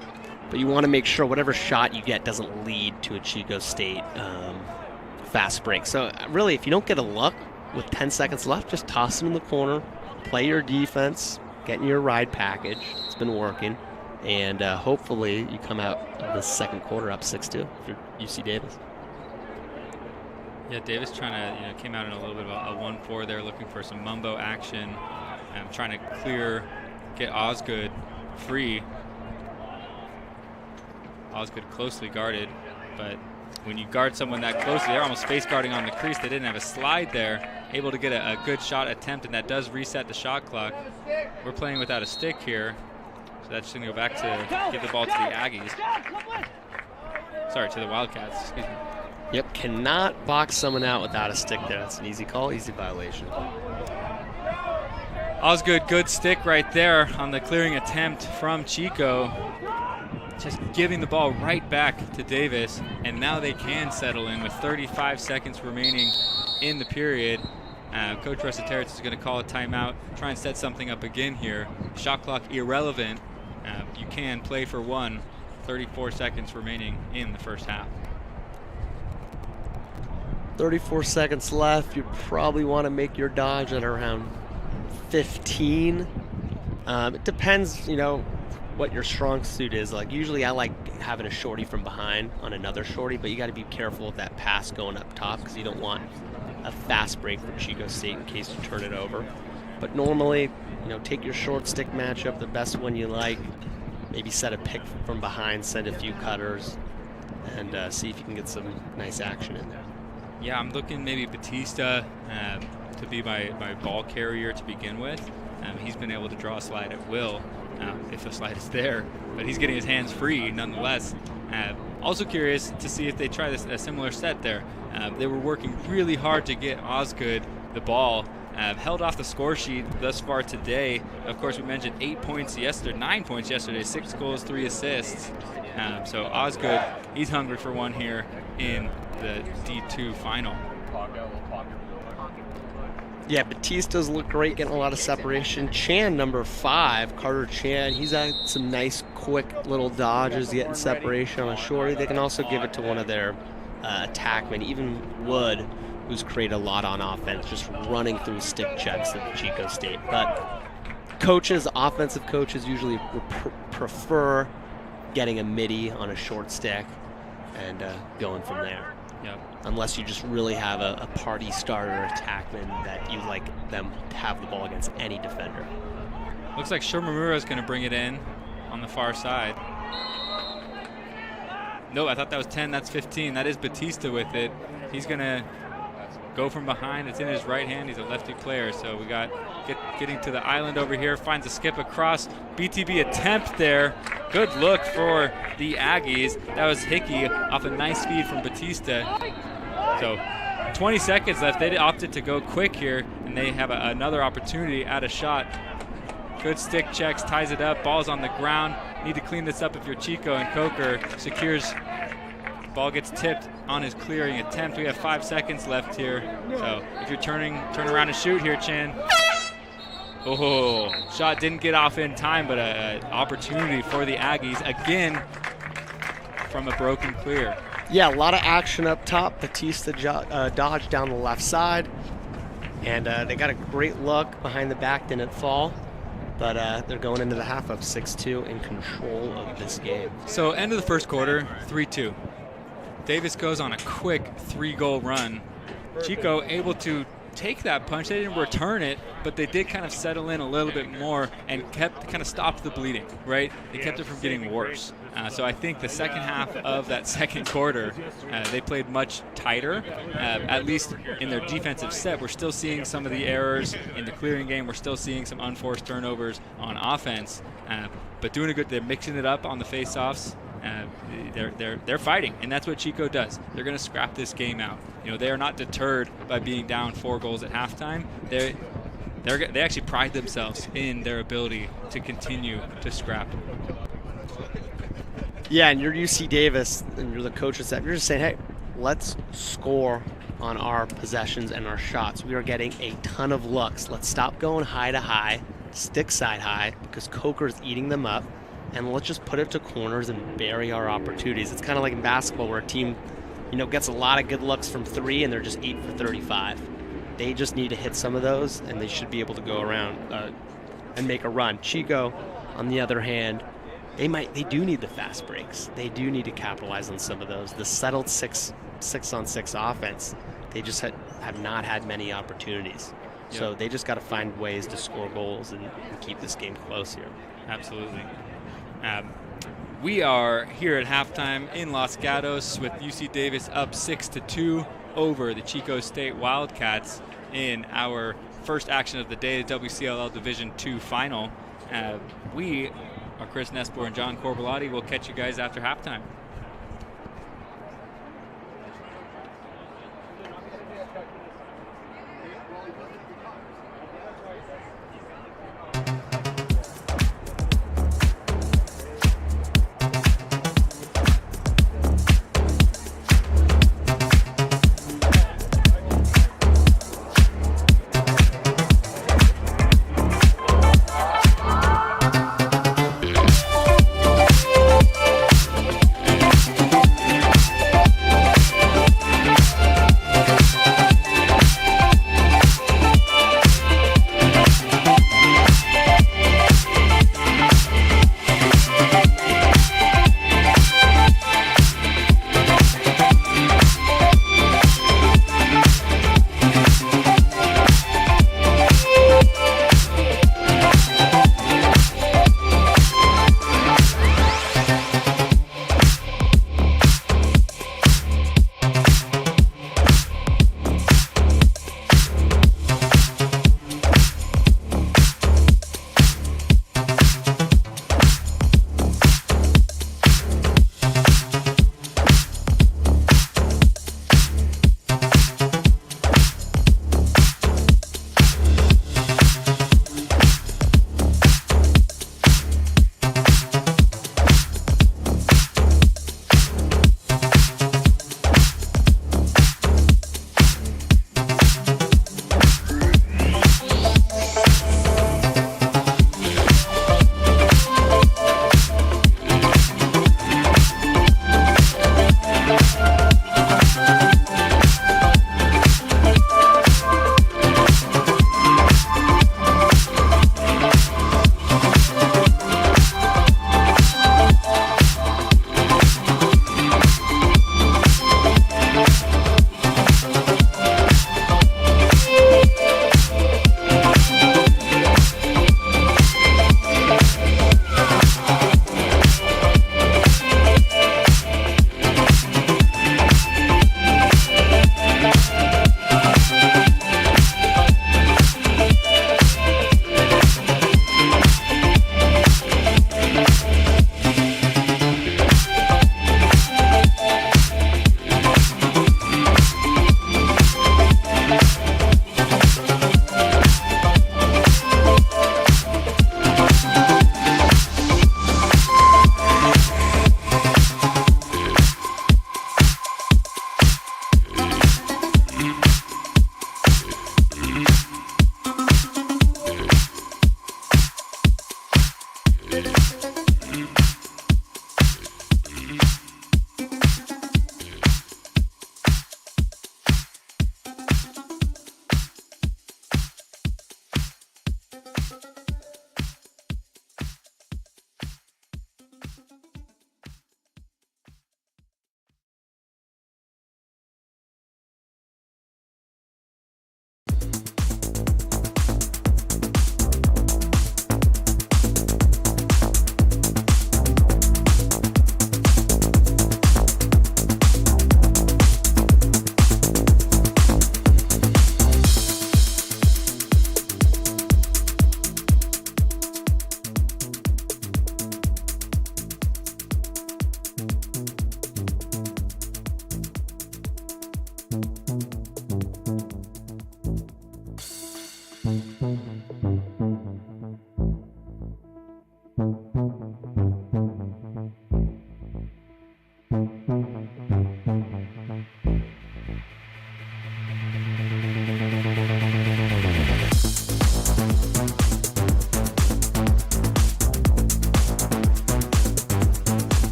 but you want to make sure whatever shot you get doesn't lead to a Chico State fast break. So really, if you don't get a look with 10 seconds left, just toss it in the corner, play your defense, get in your ride package. It's been working. And hopefully you come out of the second quarter up 6-2 if you're UC Davis. Yeah, Davis came out in a little bit of a 1-4 there, looking for some mumbo action, trying to get Osgood free. Osgood closely guarded, but when you guard someone that closely, they're almost face guarding on the crease. They didn't have a slide there, able to get a good shot attempt, and that does reset the shot clock. We're playing without a stick here, so that's just going to go back to give the ball to the Aggies. Sorry, to the Wildcats, excuse me. Yep, cannot box someone out without a stick there. That's an easy call, easy violation. Osgood, good stick right there on the clearing attempt from Chico. Just giving the ball right back to Davis, and now they can settle in with 35 seconds remaining in the period. Coach Resetaritz is going to call a timeout, try and set something up again here. Shot clock irrelevant. You can play for 1, 34 seconds remaining in the first half. 34 seconds left. You probably want to make your dodge at around 15. It depends, what your strong suit is. Like usually I like having a shorty from behind on another shorty, but you got to be careful with that pass going up top because you don't want a fast break for Chico State in case you turn it over. But normally, take your short stick matchup, the best one you like, maybe set a pick from behind, send a few cutters, and see if you can get some nice action in there. Yeah, I'm looking maybe Batista to be my ball carrier to begin with. He's been able to draw a slide at will, if the slide is there, but he's getting his hands free nonetheless. Also curious to see if they try a similar set there. They were working really hard to get Osgood the ball. Held off the score sheet thus far today. Of course, we mentioned 9 points yesterday, 6 goals, 3 assists. So Osgood, he's hungry for one here in the D2 final. Yeah, Batista's look great, getting a lot of separation. Chan, number 5, Carter Chan, he's had some nice, quick little dodges, getting separation on a shorty. They can also give it to one of their attackmen, even Wood, who's created a lot on offense, just running through stick checks at Chico State. But offensive coaches usually prefer getting a midi on a short stick and going from there. Yep. Unless you just really have a party starter attackman that you like them to have the ball against any defender. Looks like Shimamura is going to bring it in on the far side. No, I thought that was 10. That's 15. That is Batista with it. He's going to go from behind. It's in his right hand. He's a lefty player. So we got getting to the island over here. Finds a skip across. BTB attempt there. Good look for the Aggies. That was Hickey off a nice feed from Batista. So 20 seconds left. They opted to go quick here, and they have another opportunity at a shot. Good stick checks, ties it up. Ball's on the ground. Need to clean this up if you're Chico, and Coker secures. Ball gets tipped on his clearing attempt. We have 5 seconds left here. So if you're turn around and shoot here, Chan. Oh, shot didn't get off in time, but an opportunity for the Aggies again from a broken clear. Yeah, a lot of action up top. Batista dodged down the left side. And they got a great look behind the back, didn't fall. But they're going into the half of 6-2 in control of this game. So end of the first quarter, 3-2. Davis goes on a quick 3-goal run. Chico able to take that punch. They didn't return it, but they did kind of settle in a little bit more and stopped the bleeding, right? They kept it from getting worse. So I think the second half of that second quarter, they played much tighter, at least in their defensive set. We're still seeing some of the errors in the clearing game. We're still seeing some unforced turnovers on offense, but doing a good. They're mixing it up on the face-offs. They're fighting, and that's what Chico does. They're going to scrap this game out. They are not deterred by being down 4 goals at halftime. They actually pride themselves in their ability to continue to scrap. Yeah, and you're UC Davis, and you're the coach of that. You're just saying, hey, let's score on our possessions and our shots. We are getting a ton of looks. Let's stop going high to high, stick side high, because Coker's eating them up, and let's just put it to corners and bury our opportunities. It's kind of like in basketball where a team, gets a lot of good looks from 3 and they're just 8 for 35. They just need to hit some of those, and they should be able to go around and make a run. Chico, on the other hand, they do need the fast breaks. They do need to capitalize on some of those. The settled 6-on-6 offense, they just have not had many opportunities. Yep. So they just got to find ways to score goals and keep this game close here. Absolutely. We are here at halftime in Los Gatos with UC Davis up 6-2 over the Chico State Wildcats in our first action of the day, the WCLL Division II final. We are Chris Nespor and John Corbellati. We'll catch you guys after halftime.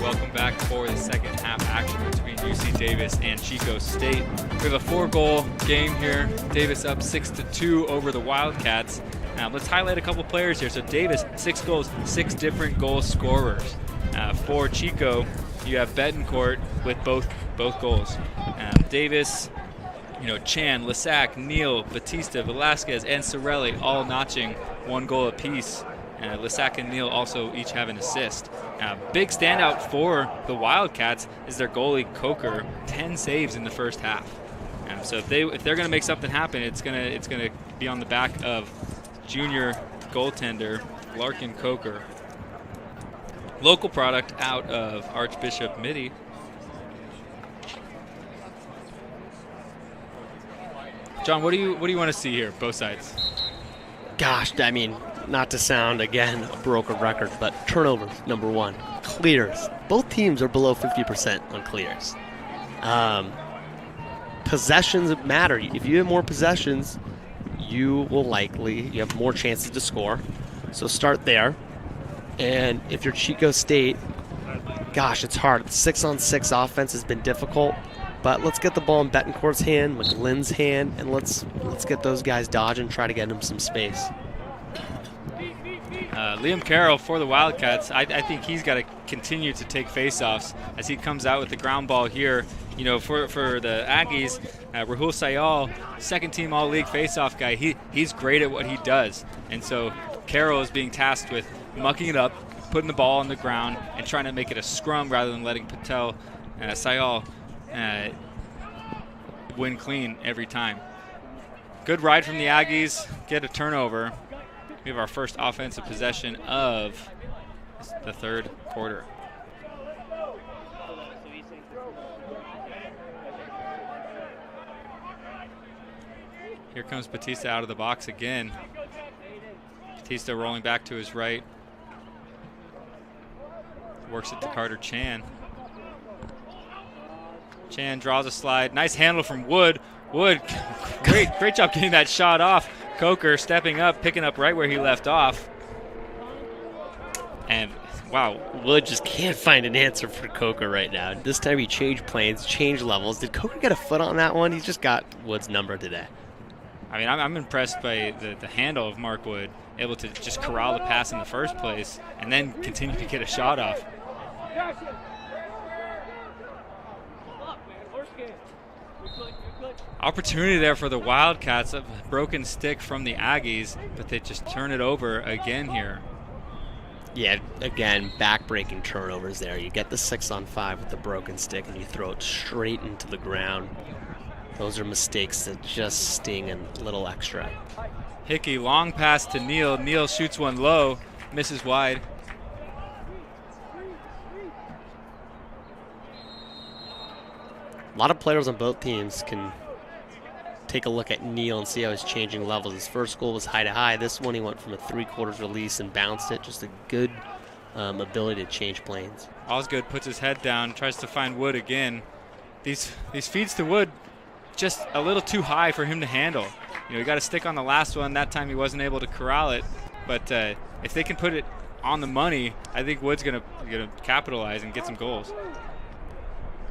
Welcome back for the second half action between UC Davis and Chico State. We have a 4-goal game here. Davis up 6-2 over the Wildcats. Now let's highlight a couple players here. So Davis, 6 goals, 6 different goal scorers. For Chico, you have Betancourt with both goals. Davis, Chan, Lissac, Neal, Batista, Velasquez, and Sorelli all notching 1 goal apiece. Lissac and Neal also each have an assist. Big standout for the Wildcats is their goalie Coker, 10 saves in the first half. So if they're going to make something happen, it's going to be on the back of junior goaltender Larkin Coker. Local product out of Archbishop Mitty. John, what do you want to see here, both sides? Gosh, I mean, not to sound, again, a broken record, but turnovers, number 1. Clears. Both teams are below 50% on clears. Possessions matter. If you have more possessions, you have more chances to score. So start there. And if you're Chico State, gosh, it's hard. 6-on-6 offense has been difficult. But let's get the ball in Betancourt's hand, McGlynn's hand, and let's get those guys dodging, try to get them some space. Liam Carroll for the Wildcats, I think he's got to continue to take faceoffs as he comes out with the ground ball here. You know, for the Aggies, Rahul Sayal, second-team All-League faceoff guy, he's great at what he does. And so Carroll is being tasked with mucking it up, putting the ball on the ground, and trying to make it a scrum rather than letting Patel, Sayal, win clean every time. Good ride from the Aggies, get a turnover. We have our first offensive possession of the third quarter. Here comes Batista out of the box again. Batista rolling back to his right. Works it to Carter Chan. Chan draws a slide. Nice handle from Wood. Wood, great job getting that shot off. Coker stepping up, picking up right where he left off. And wow, Wood just can't find an answer for Coker right now. This time he changed planes, changed levels. Did Coker get a foot on that one? He just got Wood's number today. I mean, I'm impressed by the handle of Mark Wood, able to just corral the pass in the first place and then continue to get a shot off. Opportunity there for the Wildcats, a broken stick from the Aggies, but they just turn it over again here. Yeah, again, back-breaking turnovers there. You get the 6-on-5 with the broken stick and you throw it straight into the ground. Those are mistakes that just sting a little extra. Hickey, long pass to Neal. Neal shoots one low, misses wide. A lot of players on both teams can take a look at Neal and see how he's changing levels. His first goal was high to high. This one he went from a 3/4 release and bounced it. Just a good ability to change planes. Osgood puts his head down, tries to find Wood again. These feeds to Wood just a little too high for him to handle. You know, he got a stick on the last one. That time he wasn't able to corral it. But if they can put it on the money, I think Wood's gonna capitalize and get some goals.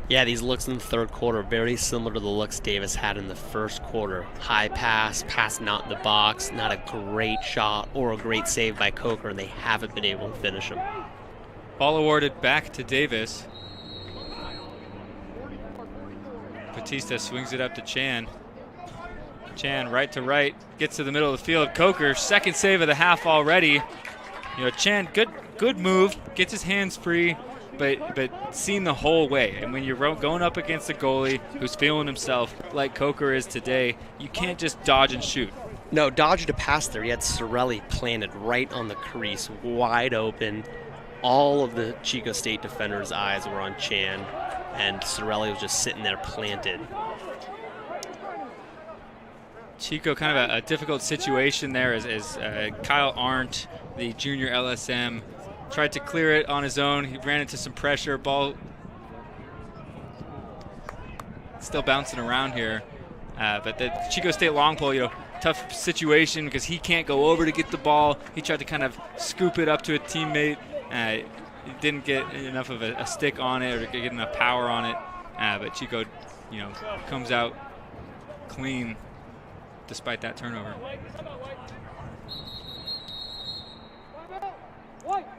Yeah, these looks in the third quarter very similar to the looks Davis had in the first quarter. High pass not in the box, not a great shot or a great save by Coker, and they haven't been able to finish him. Ball awarded back to Davis. Batista swings it up to Chan. Chan right to right, gets to the middle of the field. Coker, second save of the half already. You know, Chan, good move, gets his hands free, but seen the whole way. And when you're going up against a goalie who's feeling himself like Coker is today, you can't just dodge and shoot. No, dodged a pass there. He had Sorelli planted right on the crease, wide open. All of the Chico State defenders' eyes were on Chan, and Sorelli was just sitting there planted. Chico, kind of a difficult situation there as Kyle Arndt, the junior LSM, tried to clear it on his own. He ran into some pressure. Ball still bouncing around here. But the Chico State long pole, you know, tough situation because he can't go over to get the ball. He tried to kind of scoop it up to a teammate. He didn't get enough of a stick on it or to get enough power on it. But Chico, you know, comes out clean despite that turnover.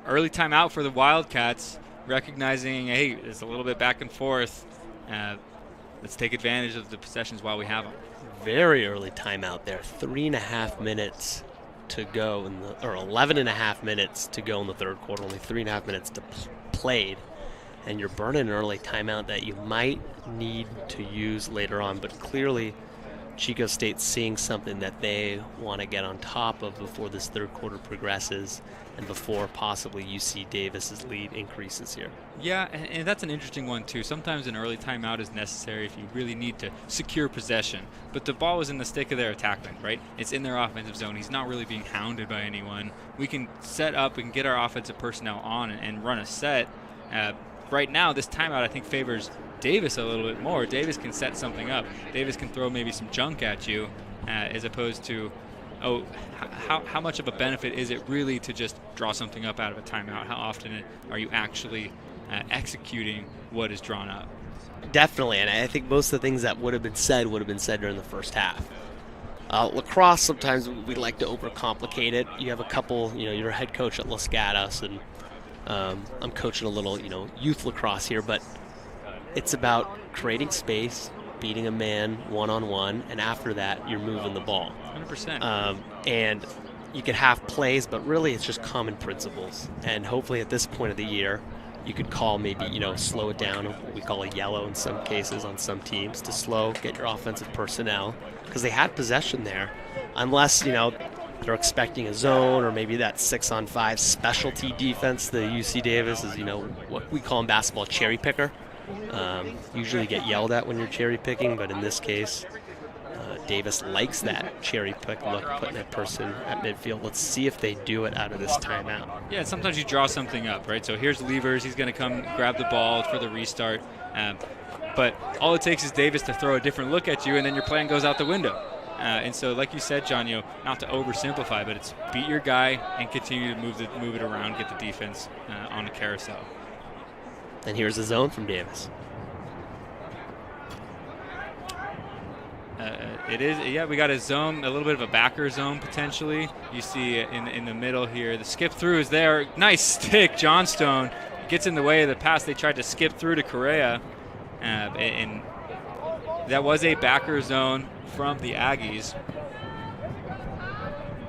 Early timeout for the Wildcats, recognizing, hey, it's a little bit back and forth. Let's take advantage of the possessions while we have them. Very early timeout there. 3.5 minutes to go, or 11.5 minutes to go in the third quarter. Only 3.5 minutes to played. And you're burning an early timeout that you might need to use later on. But clearly, Chico State's seeing something that they want to get on top of before this third quarter progresses and before possibly UC Davis's lead increases here. Yeah, and that's an interesting one too. Sometimes an early timeout is necessary if you really need to secure possession. But the ball was in the stick of their attackman, right? It's in their offensive zone. He's not really being hounded by anyone. We can set up and get our offensive personnel on and run a set. Right now, this timeout I think favors Davis a little bit more. Davis can set something up. Davis can throw maybe some junk at you as opposed to, oh, how much of a benefit is it really to just draw something up out of a timeout? How often are you actually executing what is drawn up? Definitely, and I think most of the things that would have been said during the first half. Lacrosse, sometimes we like to overcomplicate it. You have a couple, you're a head coach at Los Gatos, and I'm coaching a little, youth lacrosse here, but it's about creating space, beating a man one-on-one, and after that, you're moving the ball. 100%. And you could have plays, but really it's just common principles. And hopefully at this point of the year, you could call maybe, slow it down, what we call a yellow in some cases on some teams, to slow, get your offensive personnel, because they had possession there. Unless, they're expecting a zone or maybe that 6-on-5 specialty defense. The UC Davis is, what we call in basketball, cherry picker. Usually get yelled at when you're cherry picking, but in this case, Davis likes that cherry pick look, putting that person at midfield. Let's see if they do it out of this timeout. Yeah, sometimes you draw something up, right? So here's Levers. He's going to come grab the ball for the restart. But all it takes is Davis to throw a different look at you, and then your plan goes out the window. And so, like you said, John, not to oversimplify, but it's beat your guy and continue to move it around, get the defense on a carousel. And here's the zone from Davis. It is, yeah, we got a zone, a little bit of a backer zone potentially. You see in the middle here. The skip through is there. Nice stick, Johnstone. Gets in the way of the pass. They tried to skip through to Correa. And that was a backer zone from the Aggies.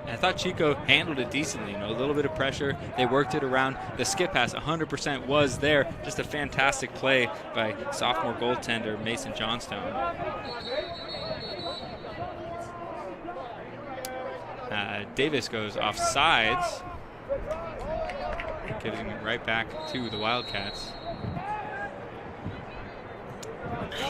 And I thought Chico handled it decently, a little bit of pressure. They worked it around. The skip pass 100% was there. Just a fantastic play by sophomore goaltender Mason Johnstone. Davis goes off sides, giving it right back to the Wildcats.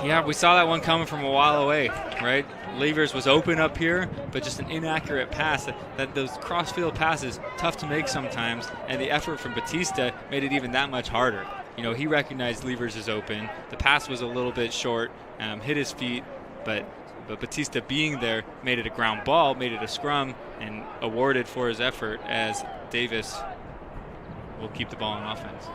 Yeah, we saw that one coming from a while away, right? Levers was open up here, but just an inaccurate pass. That those cross-field passes, tough to make sometimes, and the effort from Batista made it even that much harder. He recognized Levers is open. The pass was a little bit short, hit his feet, but Batista being there made it a ground ball, made it a scrum, and awarded for his effort as Davis will keep the ball on offense.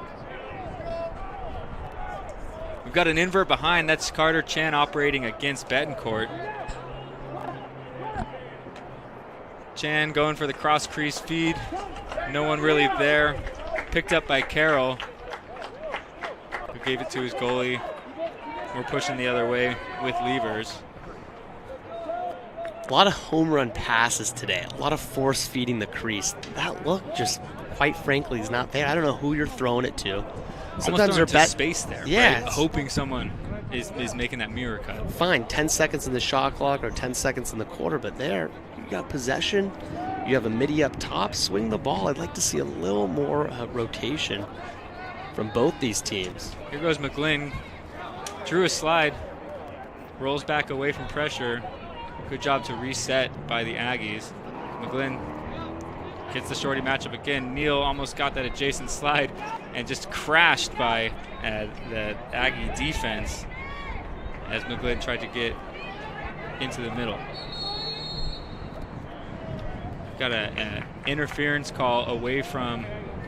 We've got an invert behind. That's Carter Chan operating against Betancourt. Chan going for the cross crease feed. No one really there. Picked up by Carroll, who gave it to his goalie. We're pushing the other way with Levers. A lot of home run passes today. A lot of force feeding the crease. That look just, quite frankly, is not there. I don't know who you're throwing it to. Sometimes they're space there, yeah, right? Hoping someone is making that mirror cut. Fine, 10 seconds in the shot clock or 10 seconds in the quarter, but there, you got possession. You have a midi up top. Swing the ball. I'd like to see a little more rotation from both these teams. Here goes McGlynn. Drew a slide. Rolls back away from pressure. Good job to reset by the Aggies. McGlynn gets the shorty matchup again. Neal almost got that adjacent slide and just crashed by the Aggie defense as McGlynn tried to get into the middle. Got an interference call away from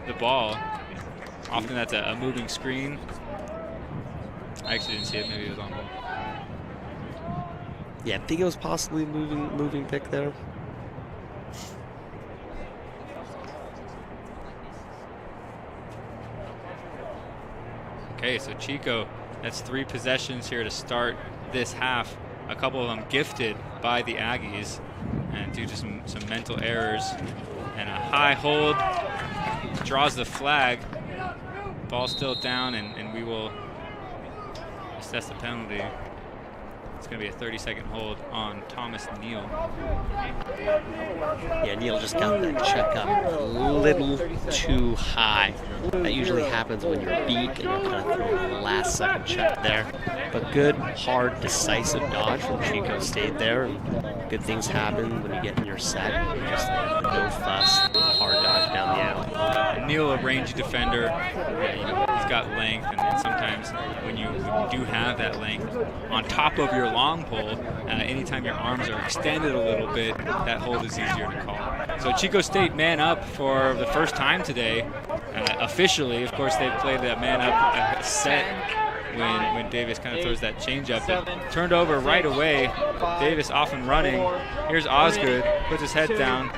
the ball. Often that's a moving screen. I actually didn't see it. Maybe it was on ball. Yeah, I think it was possibly moving pick there. Okay, so Chico, that's 3 possessions here to start this half. A couple of them gifted by the Aggies, and due to some mental errors and a high hold, draws the flag. Ball still down, and we will assess the penalty. It's going to be a 30-second hold on Thomas Neal. Yeah, Neal just got that check up a little too high. That usually happens when you're beat and you're kind of throwing the last-second check there. But good, hard, decisive dodge from Chico State there. And good things happen when you get in your set. Just no fuss, hard dodge down the alley. Neal, a range defender. He's got length, and sometimes when you do have that length on top of your long pole, anytime your arms are extended a little bit, that hold is easier to call. So Chico State man up for the first time today. Officially, of course, they've played that man up set when Davis kind of throws that changeup. But turned over right away. Davis off and running. Here's Osgood, puts his head down.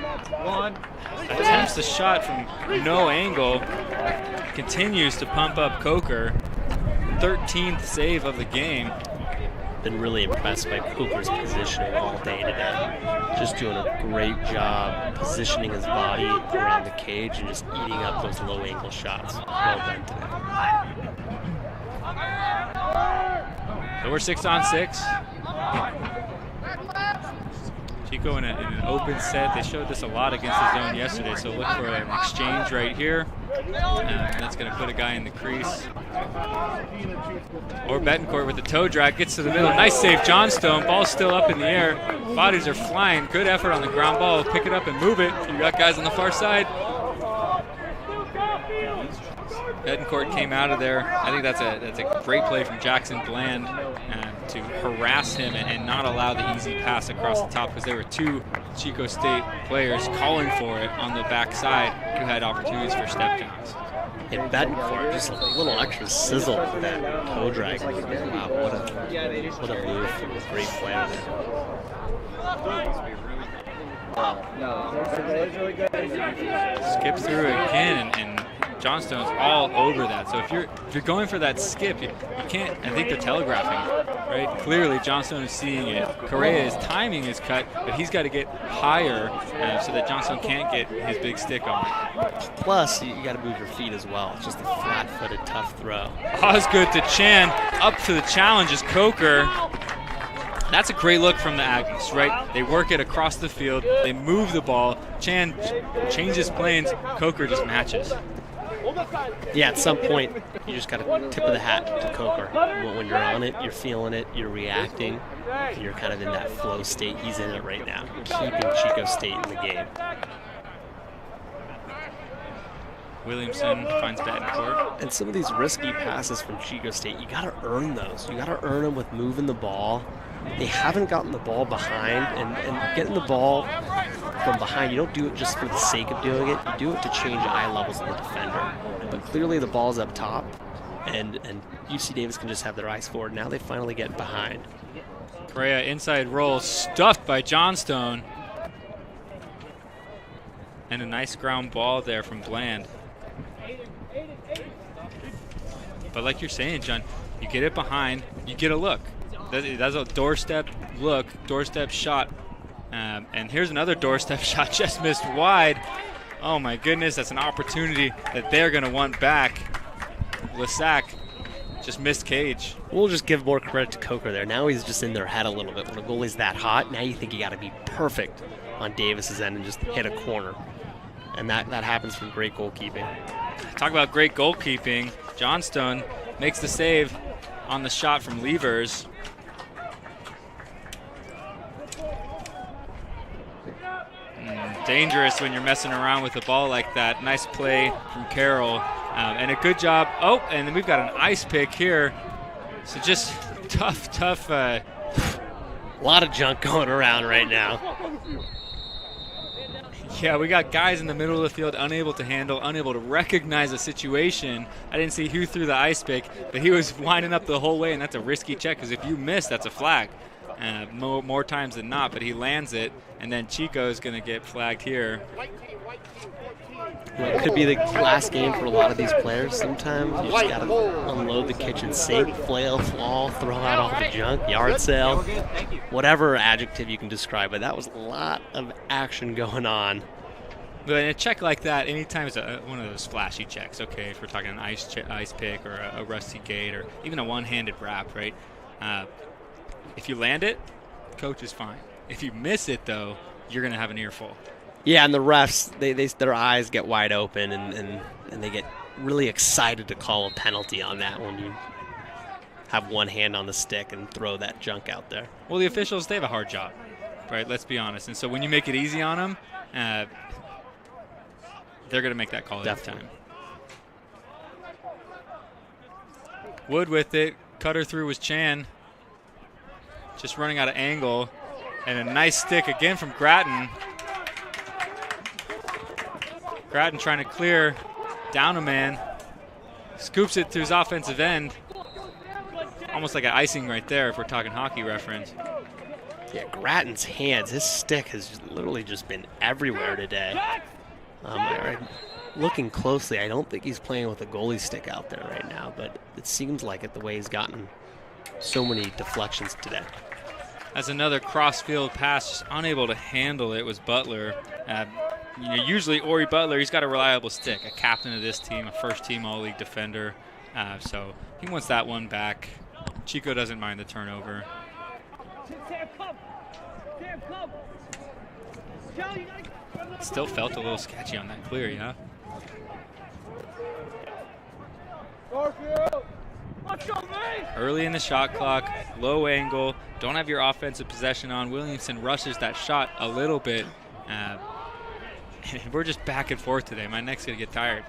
Attempts the shot from no angle. Continues to pump up Coker. 13th save of the game. Been really impressed by Coker's positioning all day today. Just doing a great job positioning his body around the cage and just eating up those low angle shots. Well done today. So we're 6-on-6. Chico in an open set. They showed this a lot against the zone yesterday, so look for an exchange right here. That's going to put a guy in the crease. Or Betancourt with the toe drag, gets to the middle. Nice save, Johnstone. Ball's still up in the air. Bodies are flying. Good effort on the ground ball. Pick it up and move it. You got guys on the far side. Betancourt came out of there. I think that's a great play from Jackson Bland to harass him and not allow the easy pass across the top, because there were two Chico State players calling for it on the backside who had opportunities for step downs. And Betancourt, just a little extra sizzle with that toe drag. Wow, what a move from a great player there. Skip through again, and Johnstone's all over that. So if you're going for that skip, you can't. I think they're telegraphing, right? Clearly, Johnstone is seeing it. Correa's timing his cut, but he's got to get higher so that Johnstone can't get his big stick on it. Plus, you got to move your feet as well. It's just a flat-footed, tough throw. Osgood to Chan, up to the challenge is Coker. That's a great look from the Aggies, right? They work it across the field. They move the ball. Chan changes planes. Coker just matches. Yeah, at some point, you just got to tip of the hat to Coker. When you're on it, you're feeling it, you're reacting, and you're kind of in that flow state. He's in it right now, keeping Chico State in the game. Williamson finds Betancourt. And some of these risky passes from Chico State, you got to earn those. You got to earn them with moving the ball. They haven't gotten the ball behind, and getting the ball from behind, you don't do it just for the sake of doing it. You do it to change eye levels of the defender. But clearly the ball's up top, and UC Davis can just have their eyes forward. Now they finally get behind. Correa inside roll, stuffed by Johnstone. And a nice ground ball there from Bland. But like you're saying, John, you get it behind, you get a look. That's a doorstep look, doorstep shot. And here's another doorstep shot, just missed wide. Oh my goodness, that's an opportunity that they're going to want back. Lissac just missed cage. We'll just give more credit to Coker there. Now he's just in their head a little bit. When a goalie's that hot, now you think you got to be perfect on Davis's end and just hit a corner. And that happens from great goalkeeping. Talk about great goalkeeping. Johnstone makes the save on the shot from Levers. Dangerous when you're messing around with the ball like that. Nice play from Carroll. And a good job. Oh, and then we've got an ice pick here. So just tough. A lot of junk going around right now. Yeah, we got guys in the middle of the field unable to handle, unable to recognize the situation. I didn't see who threw the ice pick, but he was winding up the whole way, and that's a risky check because if you miss, that's a flag. More times than not, but he lands it, and then Chico is going to get flagged here. Well, it could be the last game for a lot of these players. Sometimes you just got to unload the kitchen sink, flail, flaw, throw out all the junk, yard sale, whatever adjective you can describe it. That was a lot of action going on. But in a check like that, anytime it's one of those flashy checks, okay, if we're talking an ice pick or a rusty gate or even a one-handed wrap, right? If you land it, coach is fine. If you miss it, though, you're going to have an earful. Yeah, and the refs, their eyes get wide open, and they get really excited to call a penalty on that when you have one hand on the stick and throw that junk out there. Well, the officials, they have a hard job, right? Let's be honest. And so when you make it easy on them, they're going to make that call every time. Wood with it. Cutter through was Chan. Just running out of angle. And a nice stick again from Grattan. Grattan trying to clear down a man. Scoops it through his offensive end. almost like an icing right there if we're talking hockey reference. Yeah, Gratton's hands, his stick has literally just been everywhere today. Looking closely, I don't think he's playing with a goalie stick out there right now, but it seems like it the way he's gotten so many deflections today. As another cross-field pass, just unable to handle it was Butler. Usually Ori Butler, he's got a reliable stick, a captain of this team, a first-team All-League defender. So he wants that one back. Chico doesn't mind the turnover. Still felt a little sketchy on that clear, yeah? Early in the shot clock, low angle, don't have your offensive possession on. Williamson rushes that shot a little bit. And we're just back and forth today. My neck's going to get tired.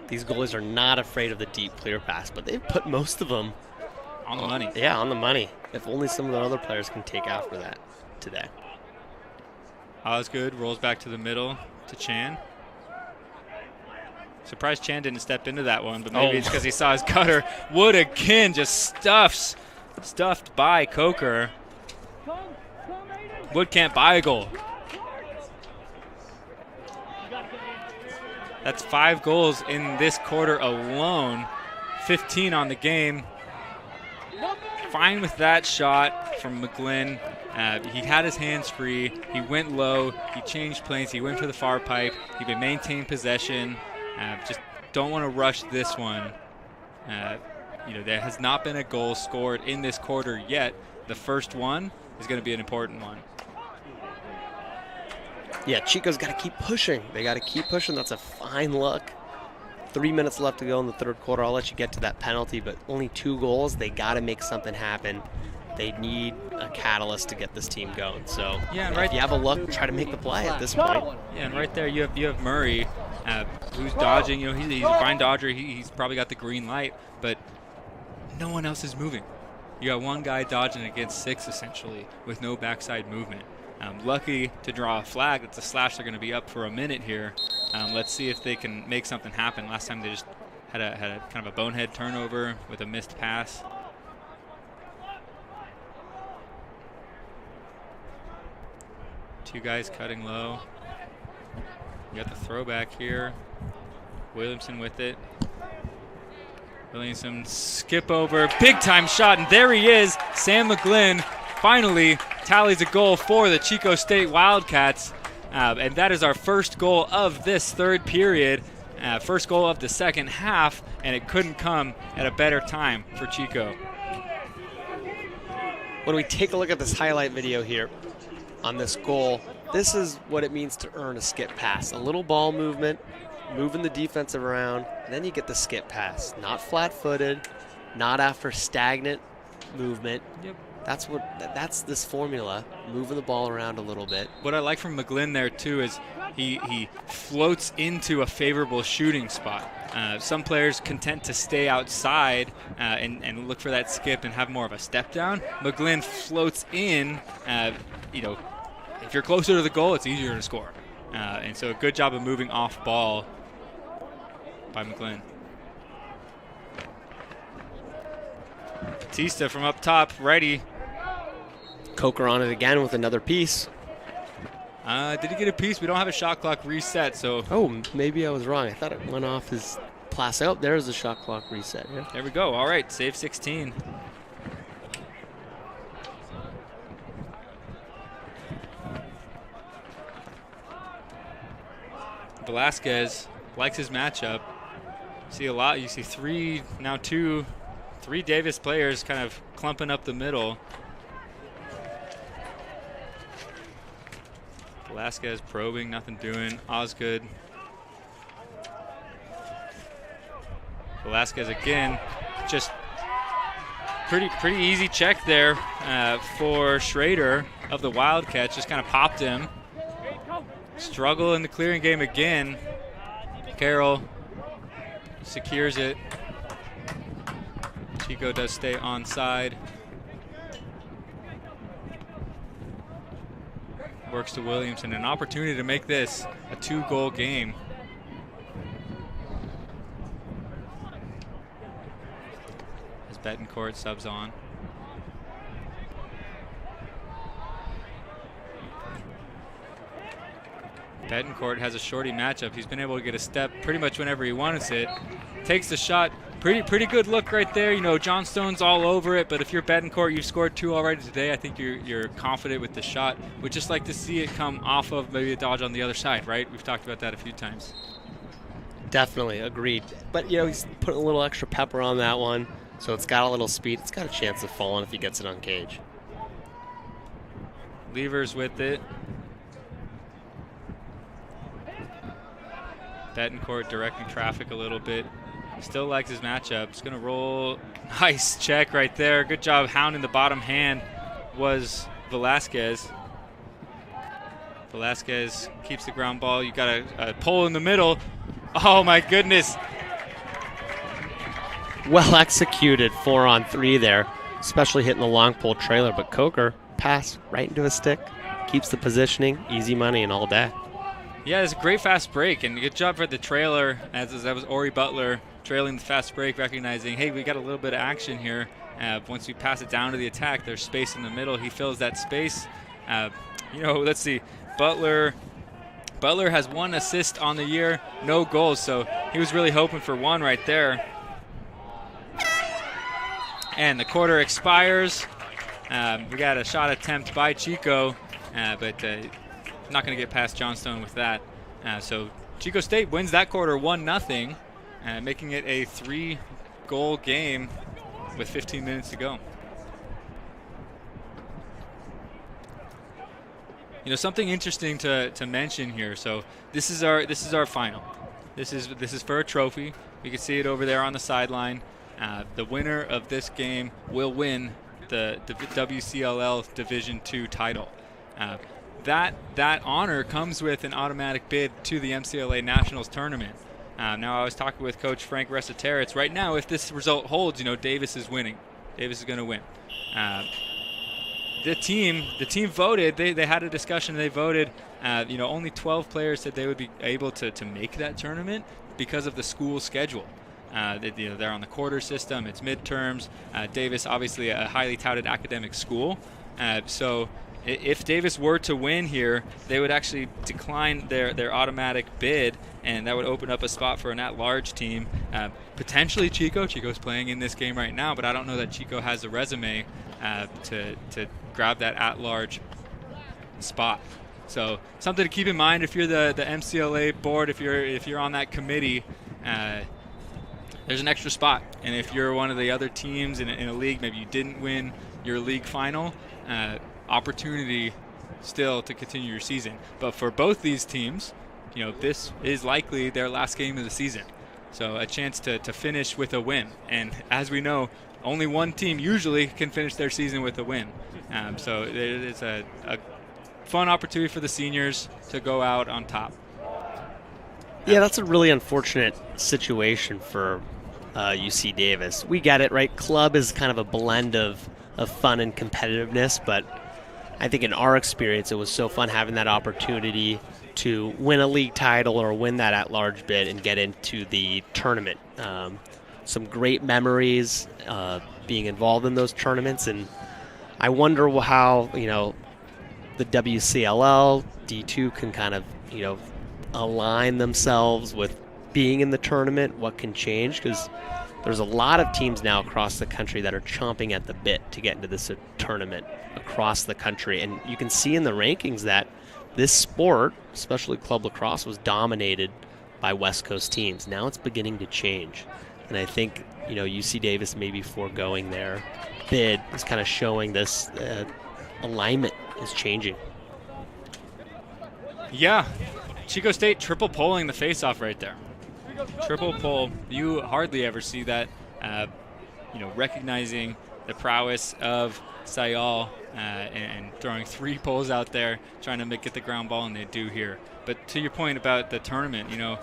These goalies are not afraid of the deep clear pass, but they've put most of them on the money. Yeah, on the money. If only some of the other players can take after that today. Osgood rolls back to the middle to Chan. Surprised Chan didn't step into that one, but maybe it's because he saw his cutter. Wood again just stuffed by Coker. Wood can't buy a goal. That's 5 goals in this quarter alone. 15 on the game. Fine with that shot from McGlynn. He had his hands free. He went low. He changed planes. He went for the far pipe. He maintained possession. Just don't want to rush this one. There has not been a goal scored in this quarter yet. The first one is going to be an important one. Yeah, Chico's got to keep pushing. They got to keep pushing. That's a fine look. 3 minutes left to go in the third quarter. I'll let you get to that penalty, but only 2 goals. They got to make something happen. They need a catalyst to get this team going. So if you have a look, try to make the play at this point. Yeah, and right there you have Murray, who's dodging. He's a fine dodger. He's probably got the green light, but no one else is moving. You got one guy dodging against 6 essentially with no backside movement. Lucky to draw a flag. It's a slash. They're going to be up for a minute here. Let's see if they can make something happen. Last time they just had a kind of a bonehead turnover with a missed pass. Two guys cutting low. You got the throwback here. Williamson with it. Williamson skip over, big time shot, and there he is. Sam McGlynn finally tallies a goal for the Chico State Wildcats. And that is our first goal of this third period, first goal of the second half, and it couldn't come at a better time for Chico. When we take a look at this highlight video here on this goal, this is what it means to earn a skip pass. A little ball movement, moving the defensive around, and then you get the skip pass. Not flat-footed, not after stagnant movement. Yep. That's this formula, moving the ball around a little bit. What I like from McGlynn there too is he floats into a favorable shooting spot. Some players content to stay outside and look for that skip and have more of a step down. McGlynn floats in. If you're closer to the goal, it's easier to score. And so a good job of moving off ball by McGlynn. Batista from up top, righty. Coker on it again with another piece. Did he get a piece? We don't have a shot clock reset, so. Oh, maybe I was wrong. I thought it went off his plastic. Oh, there's the shot clock reset. Yeah. There we go. All right, save 16. Velasquez likes his matchup. See a lot. You see three Davis players kind of clumping up the middle. Velasquez probing, nothing doing. Osgood. Velasquez again, just pretty easy check there for Schrader of the Wildcats. Just kind of popped him. Struggle in the clearing game again. Carroll secures it. Chico does stay onside. Works to Williamson. An opportunity to make this a 2-goal game. Betancourt subs on. Betancourt has a shorty matchup. He's been able to get a step pretty much whenever he wants it. Takes the shot. Pretty good look right there. You know, Johnstone's all over it, but if you're Betancourt, you've scored 2 already today. I think you're confident with the shot. Would just like to see it come off of maybe a dodge on the other side, right? We've talked about that a few times. Definitely, agreed. But, you know, he's putting a little extra pepper on that one, so it's got a little speed. It's got a chance of falling if he gets it on cage. Levers with it. Betancourt directing traffic a little bit. Still likes his matchup. He's going to roll. Nice check right there. Good job hounding the bottom hand was Velasquez. Velasquez keeps the ground ball. You got a pull in the middle. Oh, my goodness. Well executed 4-on-3 there, especially hitting the long pole trailer. But Coker pass right into his stick. Keeps the positioning. Easy money and all day. Yeah, it's a great fast break, and good job for the trailer. That was Ori Butler trailing the fast break, recognizing, hey, we got a little bit of action here. Once we pass it down to the attack, there's space in the middle. He fills that space. You know, let's see. Butler has 1 assist on the year, no goals, so he was really hoping for 1 right there. And the quarter expires. We got a shot attempt by Chico, but not going to get past Johnstone with that. So Chico State wins that quarter 1-0, making it a 3-goal game with 15 minutes to go. You know, something interesting to mention here. So this is our final. This is for a trophy. You can see it over there on the sideline. The winner of this game will win the WCLL Division II title. That honor comes with an automatic bid to the MCLA Nationals tournament. Now, I was talking with Coach Frank Resiteritz. Right now, if this result holds, you know, Davis is winning. Davis is going to win. The team voted. They had a discussion. They voted. You know, only 12 players said they would be able to make that tournament because of the school schedule. You know, they're on the quarter system. It's midterms. Davis, obviously, a highly touted academic school. So if Davis were to win here, they would actually decline their automatic bid, and that would open up a spot for an at-large team. Potentially Chico. Chico's playing in this game right now, but I don't know that Chico has the resume to grab that at-large spot. So something to keep in mind if you're the MCLA board, if you're on that committee. There's an extra spot, and if you're one of the other teams in a league, maybe you didn't win your league final, opportunity still to continue your season. But for both these teams, you know, this is likely their last game of the season. So a chance to finish with a win. And as we know, only one team usually can finish their season with a win. So it is a fun opportunity for the seniors to go out on top. Yeah, that's a really unfortunate situation for UC Davis. We get it, right? Club is kind of a blend of fun and competitiveness, but I think in our experience, it was so fun having that opportunity to win a league title or win that at-large bid and get into the tournament. Some great memories being involved in those tournaments, and I wonder how, you know, the WCLL, D2 can kind of, you know, align themselves with being in the tournament, what can change, because there's a lot of teams now across the country that are chomping at the bit to get into this tournament across the country. And you can see in the rankings that this sport, especially club lacrosse, was dominated by West Coast teams. Now it's beginning to change. And I think, you know, UC Davis maybe foregoing their bid is kind of showing this alignment is changing. Yeah. Chico State triple polling the face-off right there. Triple pull. You hardly ever see that. You know, recognizing the prowess of Sayal and throwing 3 pulls out there, trying to get the ground ball, and they do here. But to your point about the tournament, you know,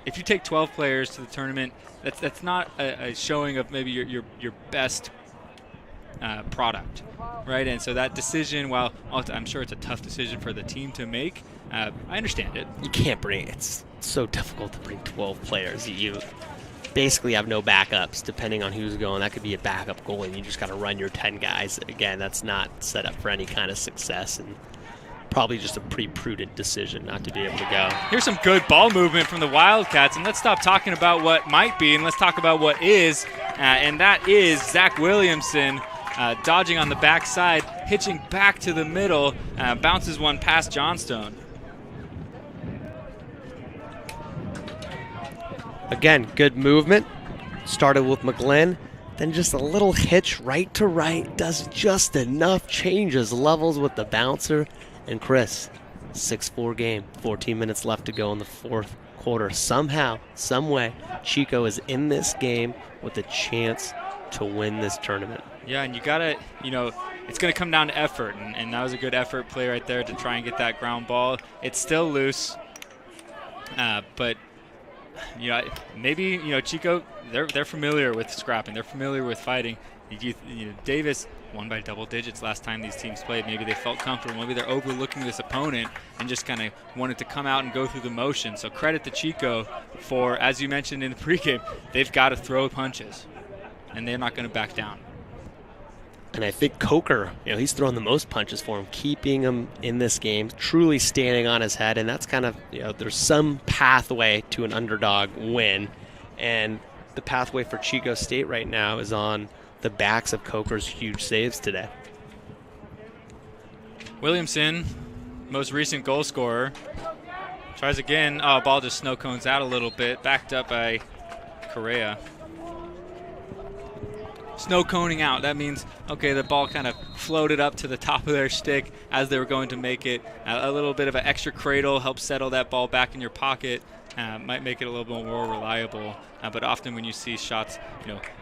if you take 12 players to the tournament, that's not a showing of maybe your best product, right? And so that decision, while I'm sure it's a tough decision for the team to make, I understand it. You can't bring, it's so difficult to bring 12 players. basically have no backups depending on who's going. That could be a backup goalie, and you just got to run your 10 guys. Again, that's not set up for any kind of success, and probably just a pretty prudent decision not to be able to go. Here's some good ball movement from the Wildcats, and let's stop talking about what might be, and let's talk about what is, and that is Zach Williamson dodging on the backside, hitching back to the middle, bounces one past Johnstone. Again, good movement. Started with McGlynn, then just a little hitch right to right, does just enough, changes levels with the bouncer. And Chris, 6-4 game, 14 minutes left to go in the fourth quarter. Somehow, some way, Chico is in this game with a chance to win this tournament. Yeah, and you gotta, it's gonna come down to effort, and that was a good effort play right there to try and get that ground ball. It's still loose, but maybe Chico, they're familiar with scrapping, they're familiar with fighting. Davis won by double digits last time these teams played. Maybe they felt comfortable. Maybe they're overlooking this opponent and just kind of wanted to come out and go through the motion. So credit to Chico for, as you mentioned in the pregame, they've got to throw punches, and they're not going to back down. And I think Coker, he's throwing the most punches for him, keeping him in this game, truly standing on his head. And that's kind of, there's some pathway to an underdog win. And the pathway for Chico State right now is on the backs of Coker's huge saves today. Williamson, most recent goal scorer, tries again. Oh, ball just snow cones out a little bit, backed up by Correa. Snow coning out, that means, okay, the ball kind of floated up to the top of their stick as they were going to make it. A little bit of an extra cradle helps settle that ball back in your pocket. Might make it a little bit more reliable. But often when you see shots,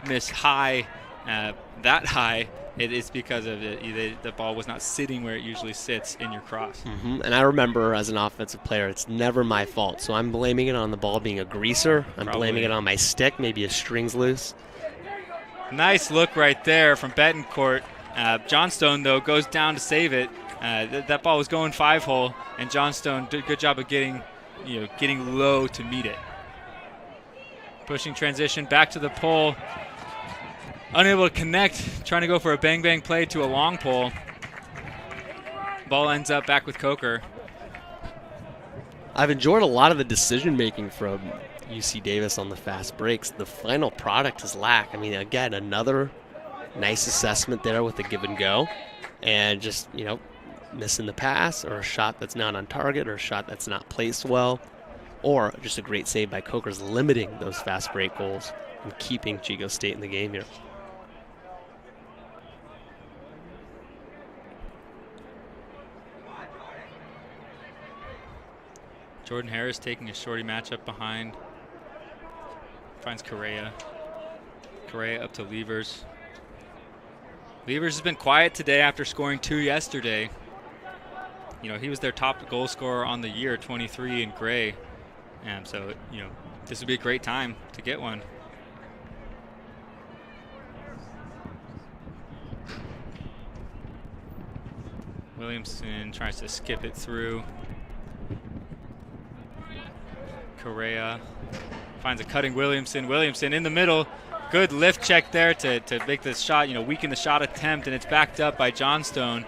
miss high, that high, it is because of the ball was not sitting where it usually sits in your cross. Mm-hmm. And I remember as an offensive player, it's never my fault. So I'm blaming it on the ball being a greaser. I'm blaming it on my stick, maybe a string's loose. Nice look right there from Betancourt. Johnstone, though, goes down to save it. That ball was going 5-hole, and Johnstone did a good job of getting low to meet it. Pushing transition back to the pole. Unable to connect, trying to go for a bang-bang play to a long pole. Ball ends up back with Coker. I've enjoyed a lot of the decision-making from UC Davis on the fast breaks. The final product is lack. I mean, again, another nice assessment there with the give and go. And just, missing the pass or a shot that's not on target or a shot that's not placed well. Or just a great save by Coker's limiting those fast break goals and keeping Chico State in the game here. Jordan Harris taking a shorty matchup behind. Finds Correa. Correa up to Levers. Levers has been quiet today after scoring 2 yesterday. He was their top goal scorer on the year, 23 in gray. And so, this would be a great time to get one. Williamson tries to skip it through. Correa finds a cutting Williamson. Williamson in the middle. Good lift check there to make the shot, weaken the shot attempt, and it's backed up by Johnstone,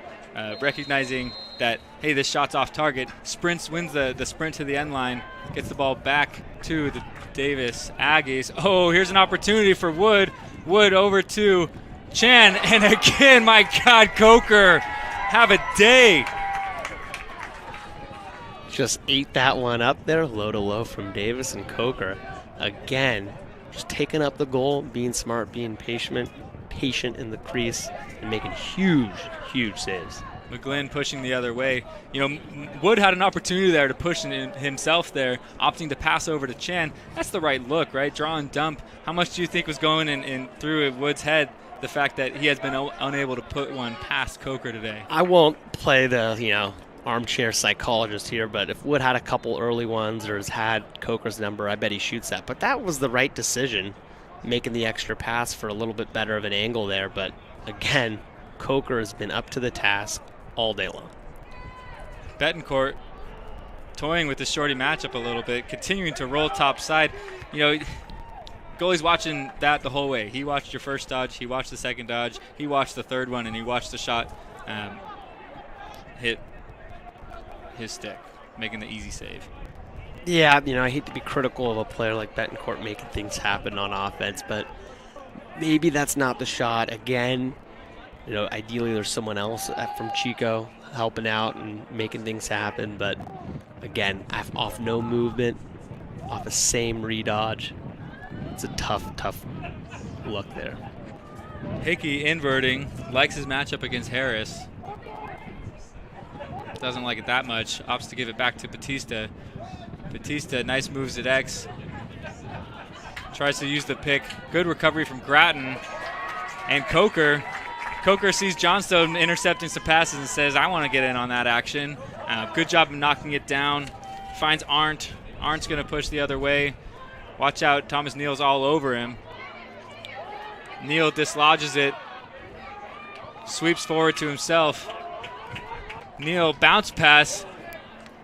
recognizing that, hey, this shot's off target. Wins the sprint to the end line, gets the ball back to the Davis Aggies. Oh, here's an opportunity for Wood. Wood over to Chan, and again, my God, Coker, have a day. Just ate that one up there, low to low from Davis and Coker. Again, just taking up the goal, being smart, being patient in the crease, and making huge saves. McGlynn pushing the other way. Wood had an opportunity there to push himself there, opting to pass over to Chan. That's the right look, right? Draw and dump. How much do you think was going in through Wood's head, the fact that he has been unable to put one past Coker today? I won't play the, armchair psychologist here, but if Wood had a couple early ones or has had Coker's number, I bet he shoots that. But that was the right decision, making the extra pass for a little bit better of an angle there. But again, Coker has been up to the task all day long. Betancourt toying with the shorty matchup a little bit, continuing to roll top side. Going goalie's watching that the whole way. He watched your first dodge, he watched the second dodge, he watched the third one, and he watched the shot hit his stick, making the easy save. Yeah, I hate to be critical of a player like Betancourt making things happen on offense, but maybe that's not the shot. Again, ideally there's someone else from Chico helping out and making things happen, but again, off no movement, off the same redodge. It's a tough look there. Hickey inverting, likes his matchup against Harris. Doesn't like it that much, opts to give it back to Batista. Batista, nice moves at X. Tries to use the pick. Good recovery from Gratton. And Coker sees Johnstone intercepting some passes and says, I want to get in on that action. Good job of knocking it down. Finds Arndt. Arndt's going to push the other way. Watch out, Thomas Neal's all over him. Neal dislodges it. Sweeps forward to himself. Neal bounce pass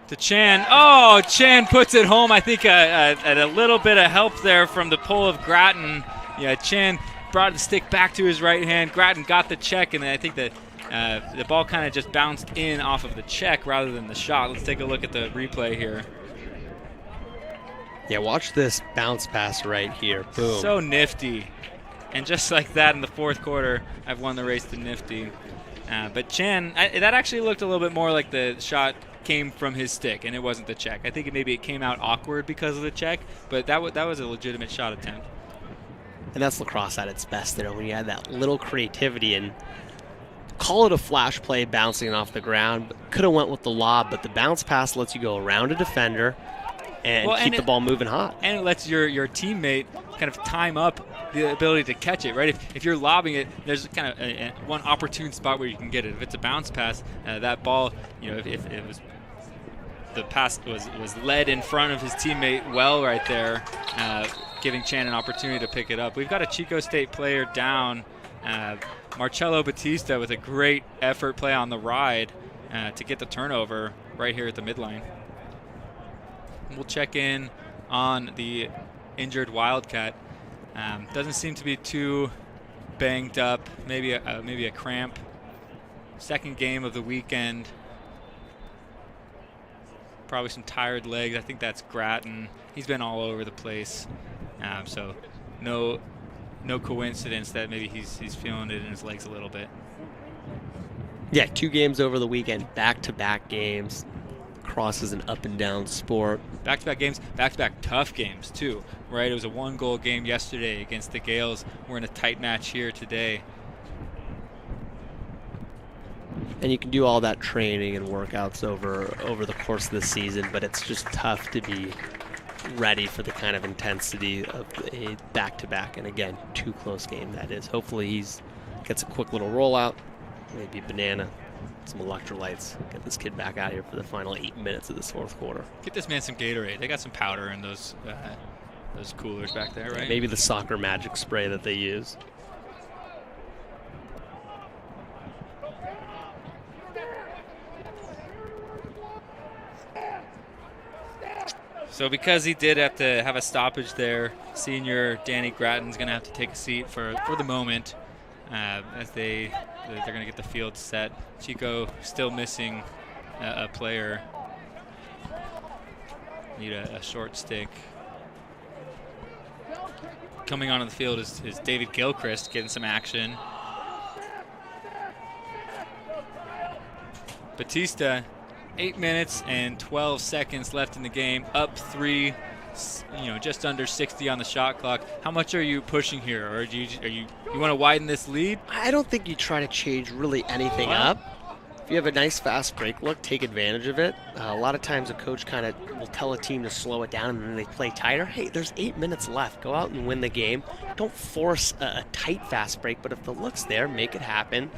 to Chan. Oh, Chan puts it home. I think a little bit of help there from the pull of Gratton. Yeah, Chan brought the stick back to his right hand. Gratton got the check, and then I think that the ball kind of just bounced in off of the check rather than the shot. Let's take a look at the replay here. Yeah, watch this bounce pass right here. Boom. So nifty. And just like that in the fourth quarter, I've won the race to nifty. But Chan, that actually looked a little bit more like the shot came from his stick, and it wasn't the check. I think maybe it came out awkward because of the check, but that was a legitimate shot attempt. And that's lacrosse at its best there, when you add that little creativity and call it a flash play bouncing off the ground. Could have went with the lob, but the bounce pass lets you go around a defender and keep the ball moving hot. And it lets your teammate kind of time up the ability to catch it, right? If you're lobbing it, there's kind of one opportune spot where you can get it. If it's a bounce pass, that ball, if it was the pass was led in front of his teammate well right there, giving Chan an opportunity to pick it up. We've got a Chico State player down, Marcello Batista, with a great effort play on the ride to get the turnover right here at the midline. We'll check in on the injured Wildcat. Doesn't seem to be too banged up. Maybe a cramp. Second game of the weekend. Probably some tired legs. I think that's Gratton. He's been all over the place. So no coincidence that maybe he's feeling it in his legs a little bit. Yeah, 2 games over the weekend, back-to-back games. Cross is an up and down sport. Back-to-back games, back-to-back tough games too, right? It was a 1-goal game yesterday against the Gales. We're in a tight match here today. And you can do all that training and workouts over the course of the season, but it's just tough to be ready for the kind of intensity of a back-to-back. And again, 2 close game that is. Hopefully he's gets a quick little rollout, maybe a banana, some electrolytes, get this kid back out here for the final 8 minutes of this fourth quarter. Get this man some Gatorade. They got some powder in those coolers back there, right? Yeah, maybe the soccer magic spray that they use. So because he did have to have a stoppage there, senior Danny Gratton's going to have to take a seat for the moment as they're going to get the field set. Chico still missing a player. Need a short stick. Coming onto the field is David Gilchrist getting some action. Batista, 8 minutes and 12 seconds left in the game, up 3, just under 60 on the shot clock. How much are you pushing here, or do you want to widen this lead? I don't think you try to change really anything up. If you have a nice fast break look, take advantage of it. A lot of times a coach kind of will tell a team to slow it down and then they play tighter. Hey, there's 8 minutes left. Go out and win the game. Don't force a tight fast break, but if the look's there, make it happen.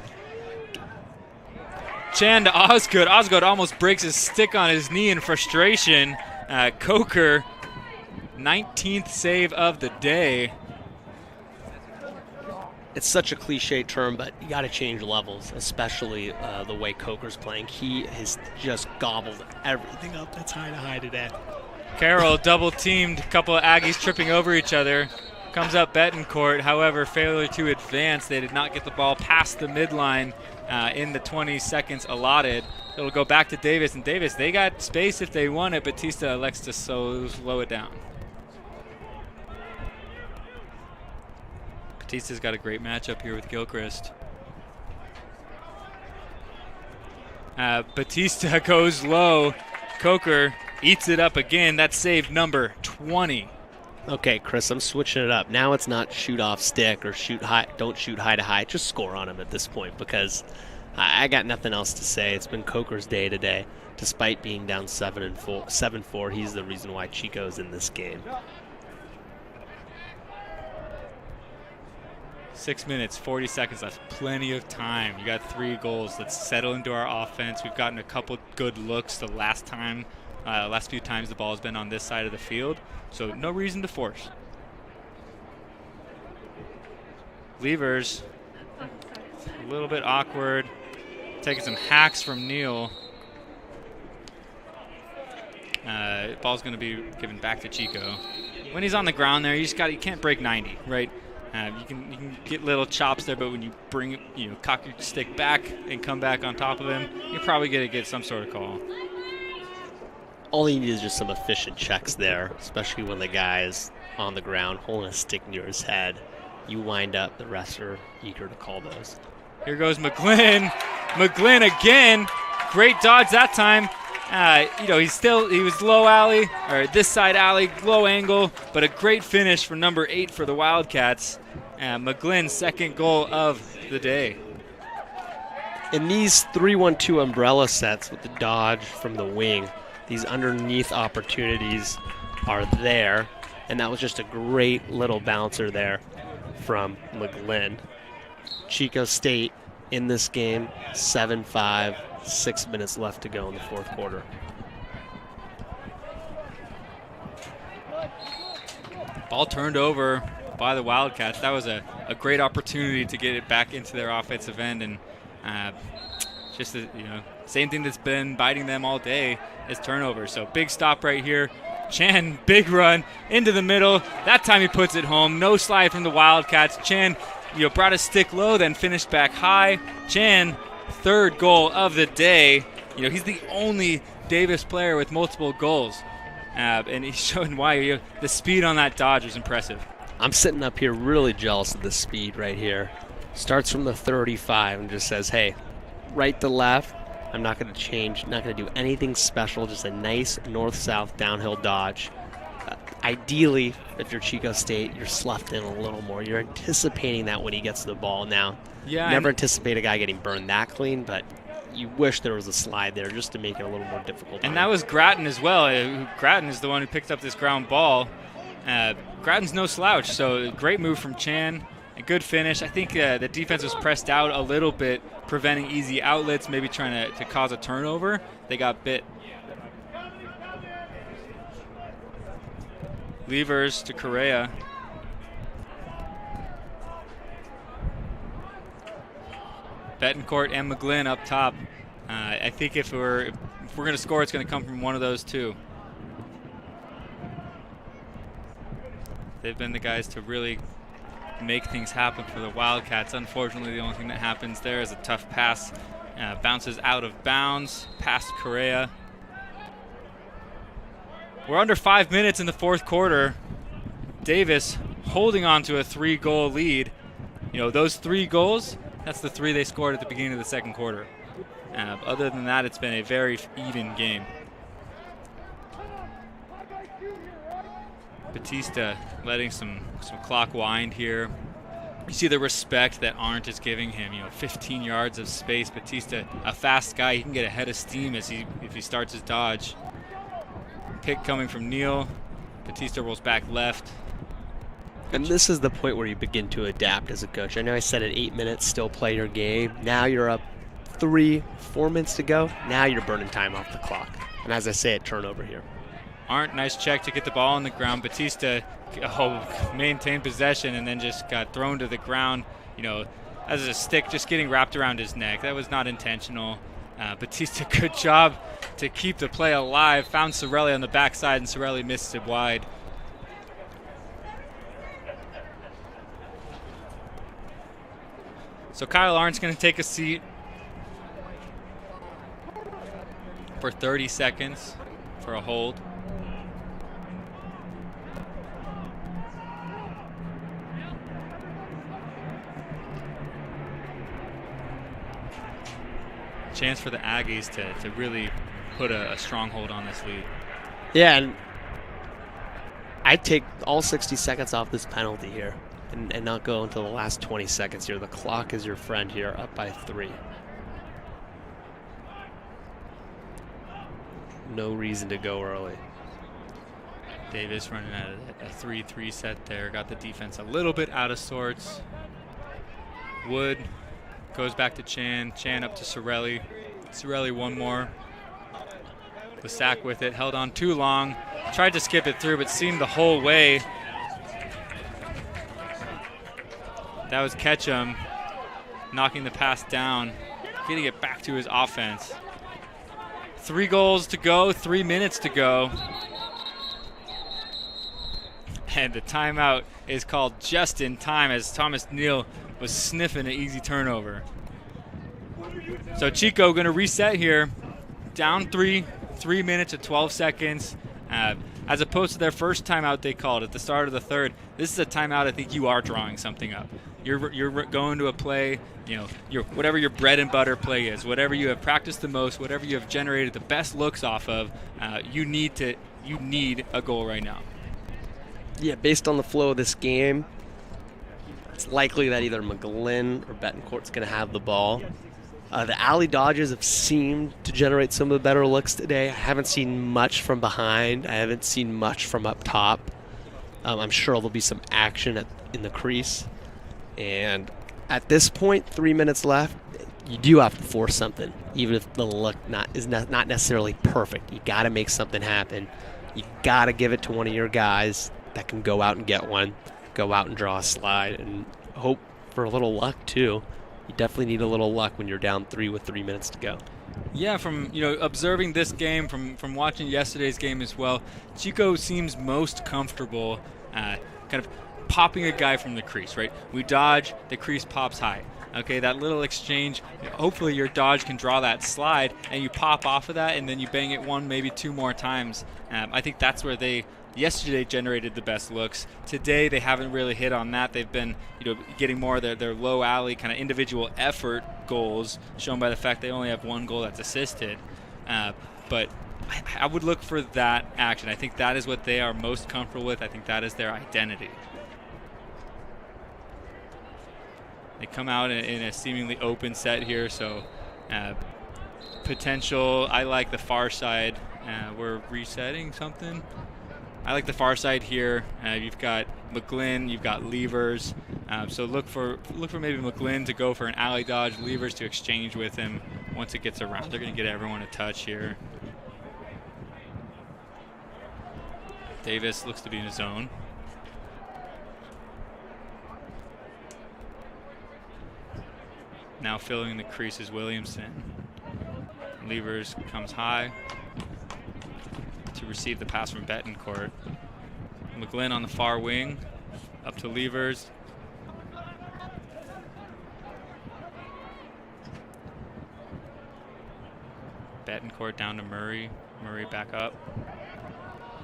Chan to Osgood. Osgood almost breaks his stick on his knee in frustration. Coker, 19th save of the day. It's such a cliche term, but you got to change levels, especially the way Coker's playing. He has just gobbled everything up that's high to high today. Carroll double teamed, a couple of Aggies tripping over each other. Comes up Betancourt, however, failure to advance. They did not get the ball past the midline in the 20 seconds allotted. It'll go back to Davis, and Davis, they got space if they want it. Batista elects to slow it down. Batista's got a great matchup here with Gilchrist. Batista goes low. Coker eats it up again. That's save number 20. Okay, Chris, I'm switching it up. Now it's not shoot off stick or shoot high. Don't shoot high to high. Just score on him at this point because I got nothing else to say. It's been Coker's day today. Despite being down 7-4, he's the reason why Chico's in this game. 6 minutes, 40 seconds left. Plenty of time. You got 3 goals. Let's settle into our offense. We've gotten a couple good looks the last few times the ball has been on this side of the field. So no reason to force. Levers, a little bit awkward. Taking some hacks from Neal. Ball's going to be given back to Chico. When he's on the ground there, you can't break 90, right? You can get little chops there, but when you cock your stick back and come back on top of him, you're probably going to get some sort of call. All you need is just some efficient checks there, especially when the guy is on the ground holding a stick near his head. You wind up, the refs are eager to call those. Here goes McGlynn. McGlynn again. Great dodge that time. He was low alley, or this side alley, low angle, but a great finish for number 8 for the Wildcats. McGlynn's second goal of the day. In these 3-1-2 umbrella sets with the dodge from the wing, these underneath opportunities are there, and that was just a great little bouncer there from McGlynn. Chico State in this game, 7-5, 6 minutes left to go in the fourth quarter. Ball turned over by the Wildcats. That was a great opportunity to get it back into their offensive end, and same thing that's been biting them all day is turnover. So big stop right here. Chan, big run into the middle. That time he puts it home. No slide from the Wildcats. Chan, brought his stick low, then finished back high. Chan, third goal of the day. He's the only Davis player with multiple goals. And he's showing why. The speed on that dodge was impressive. I'm sitting up here really jealous of the speed right here. Starts from the 35 and just says, hey, right to left. I'm not going to change, not going to do anything special, just a nice north-south downhill dodge. Ideally, if you're Chico State, you're sloughed in a little more. You're anticipating that when he gets the ball. Now, never anticipate a guy getting burned that clean, but you wish there was a slide there just to make it a little more difficult. And that was Grattan as well. Grattan is the one who picked up this ground ball. Grattan's no slouch, so great move from Chan. A good finish. I think the defense was pressed out a little bit, preventing easy outlets, maybe trying to cause a turnover. They got bit. Levers to Correa. Betancourt and McGlynn up top. I think if we're going to score, it's going to come from one of those two. They've been the guys to really make things happen for the Wildcats. Unfortunately, the only thing that happens there is a tough pass. Bounces out of bounds, past Correa. We're under 5 minutes in the fourth quarter. Davis holding on to a 3-goal lead. Those 3 goals, that's the 3 they scored at the beginning of the second quarter. Other than that, it's been a very even game. Batista letting some clock wind here. You see the respect that Arndt is giving him. 15 yards of space. Batista, a fast guy, he can get ahead of steam if he starts his dodge. Pick coming from Neal. Batista rolls back left. And this is the point where you begin to adapt as a coach. I know I said at 8 minutes, still play your game. Now you're up 3-4 minutes to go. Now you're burning time off the clock. And as I say, it turnover here. Arndt, nice check to get the ball on the ground. Batista maintained possession and then just got thrown to the ground, as a stick just getting wrapped around his neck. That was not intentional. Batista, good job to keep the play alive. Found Sorelli on the backside, and Sorelli missed it wide. So Kyle Arndt's going to take a seat for 30 seconds for a hold. Chance for the Aggies to really put a stronghold on this lead. Yeah, and I'd take all 60 seconds off this penalty here and not go until the last 20 seconds here. The clock is your friend here, up by 3. No reason to go early. Davis running at a 3-3 set there. Got the defense a little bit out of sorts. Wood goes back to Chan. Chan up to Sorelli. Sorelli one more. The sack with it. Held on too long. Tried to skip it through, but seemed the whole way. That was Ketchum knocking the pass down, getting it back to his offense. 3 goals to go, 3 minutes to go. And the timeout is called just in time as Thomas Neal was sniffing an easy turnover. So Chico going to reset here. Down 3 minutes and 12 seconds. As opposed to their first timeout they called at the start of the third. This is a timeout I think you are drawing something up. You're going to a play, whatever your bread and butter play is, whatever you have practiced the most, whatever you have generated the best looks off of, you need a goal right now. Yeah, based on the flow of this game, it's likely that either McGlynn or Betancourt's going to have the ball. The alley dodges have seemed to generate some of the better looks today. I haven't seen much from behind. I haven't seen much from up top. I'm sure there'll be some action in the crease. And at this point, 3 minutes left, you do have to force something, even if the look is not necessarily perfect. You got to make something happen. You got to give it to one of your guys that can go out and get one, go out and draw a slide, and hope for a little luck too. You definitely need a little luck when you're down 3 with 3 minutes to go. Yeah, from observing this game, from watching yesterday's game as well, Chico seems most comfortable kind of popping a guy from the crease, right? We dodge, the crease pops high. Okay, that little exchange, hopefully your dodge can draw that slide and you pop off of that and then you bang it 1, maybe 2 more times. I think that's where they yesterday generated the best looks. Today they haven't really hit on that. They've been getting more of their low alley kind of individual effort goals, shown by the fact they only have 1 goal that's assisted. But I would look for that action. I think that is what they are most comfortable with. I think that is their identity. They come out in a seemingly open set here, so potential. I like the far side. We're resetting something. I like the far side here. You've got McGlynn, you've got Levers. So look for maybe McGlynn to go for an alley dodge, Levers to exchange with him once it gets around. They're going to get everyone a touch here. Davis looks to be in his zone. Now filling the crease is Williamson. Levers comes high to receive the pass from Betancourt. McGlynn on the far wing, up to Levers. Betancourt down to Murray. Murray back up.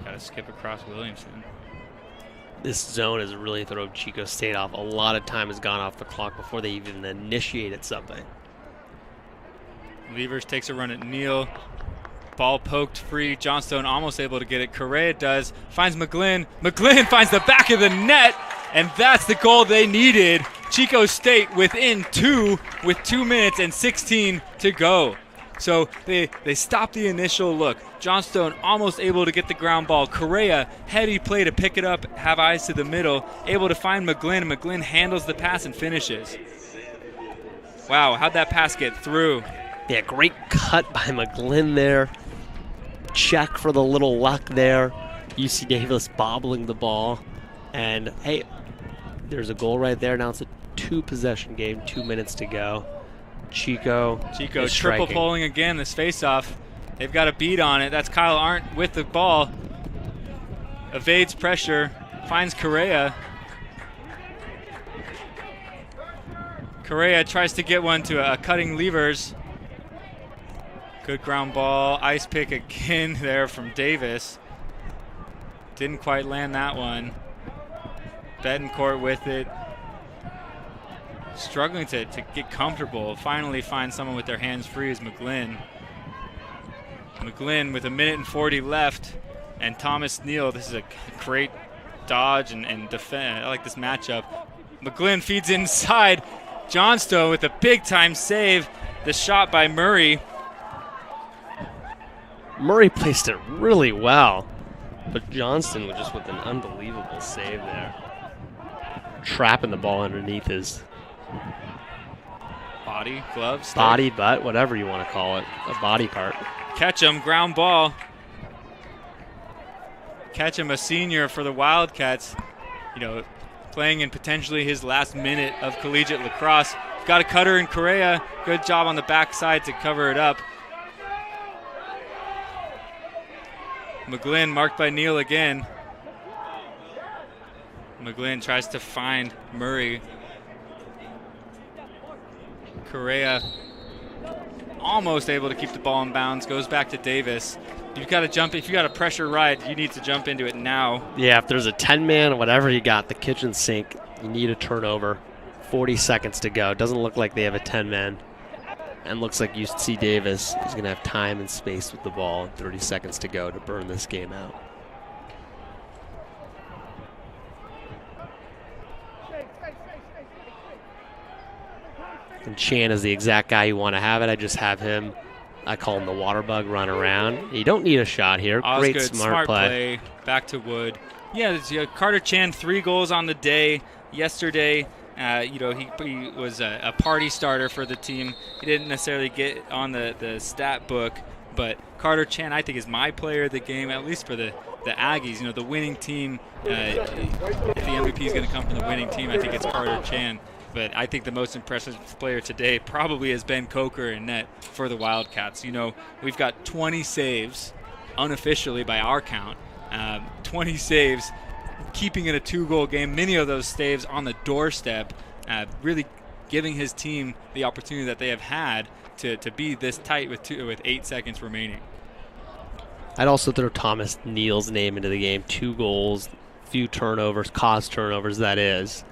Got to skip across Williamson. This zone has really thrown Chico State off. A lot of time has gone off the clock before they even initiated something. Levers takes a run at Neal. Ball poked free. Johnstone almost able to get it. Correa does. Finds McGlynn. McGlynn finds the back of the net. And that's the goal they needed. Chico State within 2 with 2 minutes and 16 to go. So they stopped the initial look. Johnstone almost able to get the ground ball. Correa, heady play to pick it up, have eyes to the middle, able to find McGlynn. McGlynn handles the pass and finishes. Wow, how'd that pass get through? Yeah, great cut by McGlynn there. Check for the little luck there. UC Davis bobbling the ball. And, hey, there's a goal right there. Now it's a 2-possession game, 2 minutes to go. Chico triple pulling again this faceoff. They've got a beat on it. That's Kyle Arndt with the ball. Evades pressure. Finds Correa. Correa tries to get one to a cutting levers. Good ground ball. Ice pick again there from Davis. Didn't quite land that one. Betancourt with it. Struggling to get comfortable. Finally find someone with their hands free is McGlynn. McGlynn with 1:40 left. And Thomas Neal, this is a great dodge and defend. I like this matchup. McGlynn feeds inside. Johnstone with a big-time save. The shot by Murray. Murray placed it really well, but Johnston was just with an unbelievable save there. Trapping the ball underneath his body, gloves, body, butt, whatever you want to call it, a body part. Ketchum, ground ball. Ketchum, a senior for the Wildcats, you know, playing in potentially his last minute of collegiate lacrosse. Got a cutter in Correa. Good job on the backside to cover it up. McGlynn marked by Neal again. McGlynn tries to find Murray. Correa almost able to keep the ball in bounds. Goes back to Davis. You've got to jump. If you got a pressure ride, you need to jump into it now. Yeah, if there's a 10-man or whatever you got, the kitchen sink, you need a turnover. 40 seconds to go. Doesn't look like they have a 10-man. And looks like UC Davis is going to have time and space with the ball and 30 seconds to go to burn this game out. And Chan is the exact guy you want to have it. I just have him. I call him the water bug, run around. You don't need a shot here. Great, Osgood, smart play. Back to Wood. Yeah, Carter Chan, 3 goals on the day yesterday. You know, he was a party starter for the team. He didn't necessarily get on the stat book, but Carter Chan, I think, is my player of the game, at least for the Aggies. You know, the winning team, if the MVP is going to come from the winning team, I think it's Carter Chan. But I think the most impressive player today probably has been Coker in net for the Wildcats. You know, we've got 20 saves, unofficially by our count, 20 saves, keeping it a 2-goal game, many of those saves on the doorstep, really giving his team the opportunity that they have had to be this tight with 8 seconds remaining. I'd also throw Thomas Neal's name into the game. 2 goals, few turnovers, caused turnovers, that is.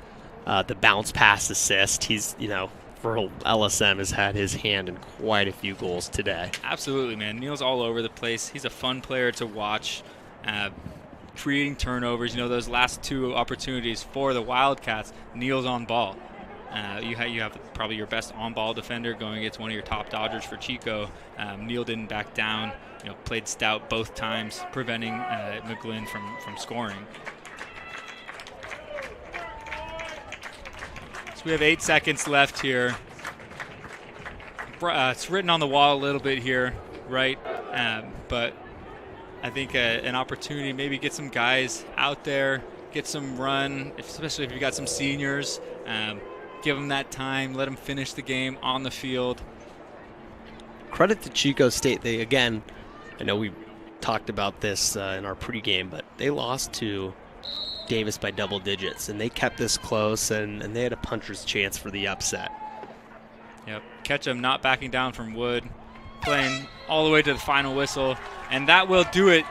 The bounce pass assist, he's, you know, for LSM has had his hand in quite a few goals today. Absolutely, man. Neal's all over the place. He's a fun player to watch. Creating turnovers, you know, those last 2 opportunities for the Wildcats, Neal's on ball. You have probably your best on-ball defender going against one of your top dodgers for Chico. Neal didn't back down, you know, played stout both times, preventing McGlynn from scoring. So we have 8 seconds left here. It's written on the wall a little bit here, right? But I think an opportunity, maybe get some guys out there, get some run, especially if you got some seniors. Give them that time, let them finish the game on the field. Credit to Chico State. They, again, I know we talked about this in our pregame, but they lost to Davis by double digits, and they kept this close, and they had a puncher's chance for the upset. Yep, Ketchum not backing down from Wood, playing all the way to the final whistle, and that will do it.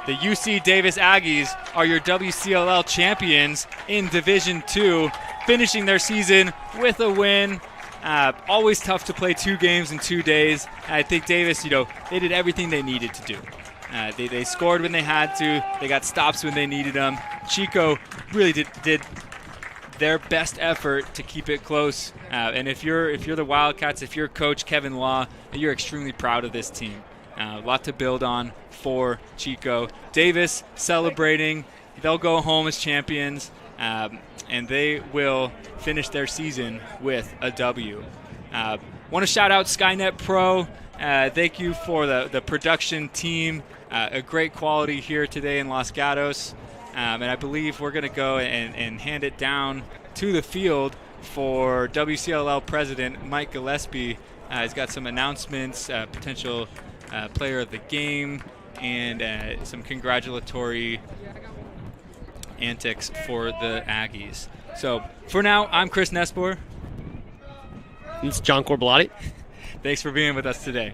The UC Davis Aggies are your WCLL champions in Division II, finishing their season with a win. Always tough to play 2 games in 2 days. I think Davis, you know, they did everything they needed to do. They scored when they had to. They got stops when they needed them. Chico really did their best effort to keep it close. And if you're the Wildcats, if you're Coach Kevin Law, you're extremely proud of this team. A lot to build on for Chico. Davis celebrating. They'll go home as champions, and they will finish their season with a W. Want to shout out Skynet Pro. Thank you for the production team. A great quality here today in Los Gatos. And I believe we're going to go and hand it down to the field for WCLL President Mike Gillespie. He's got some announcements, potential player of the game, and some congratulatory antics for the Aggies. So for now, I'm Chris Nespor. It's John Corblotti. Thanks for being with us today.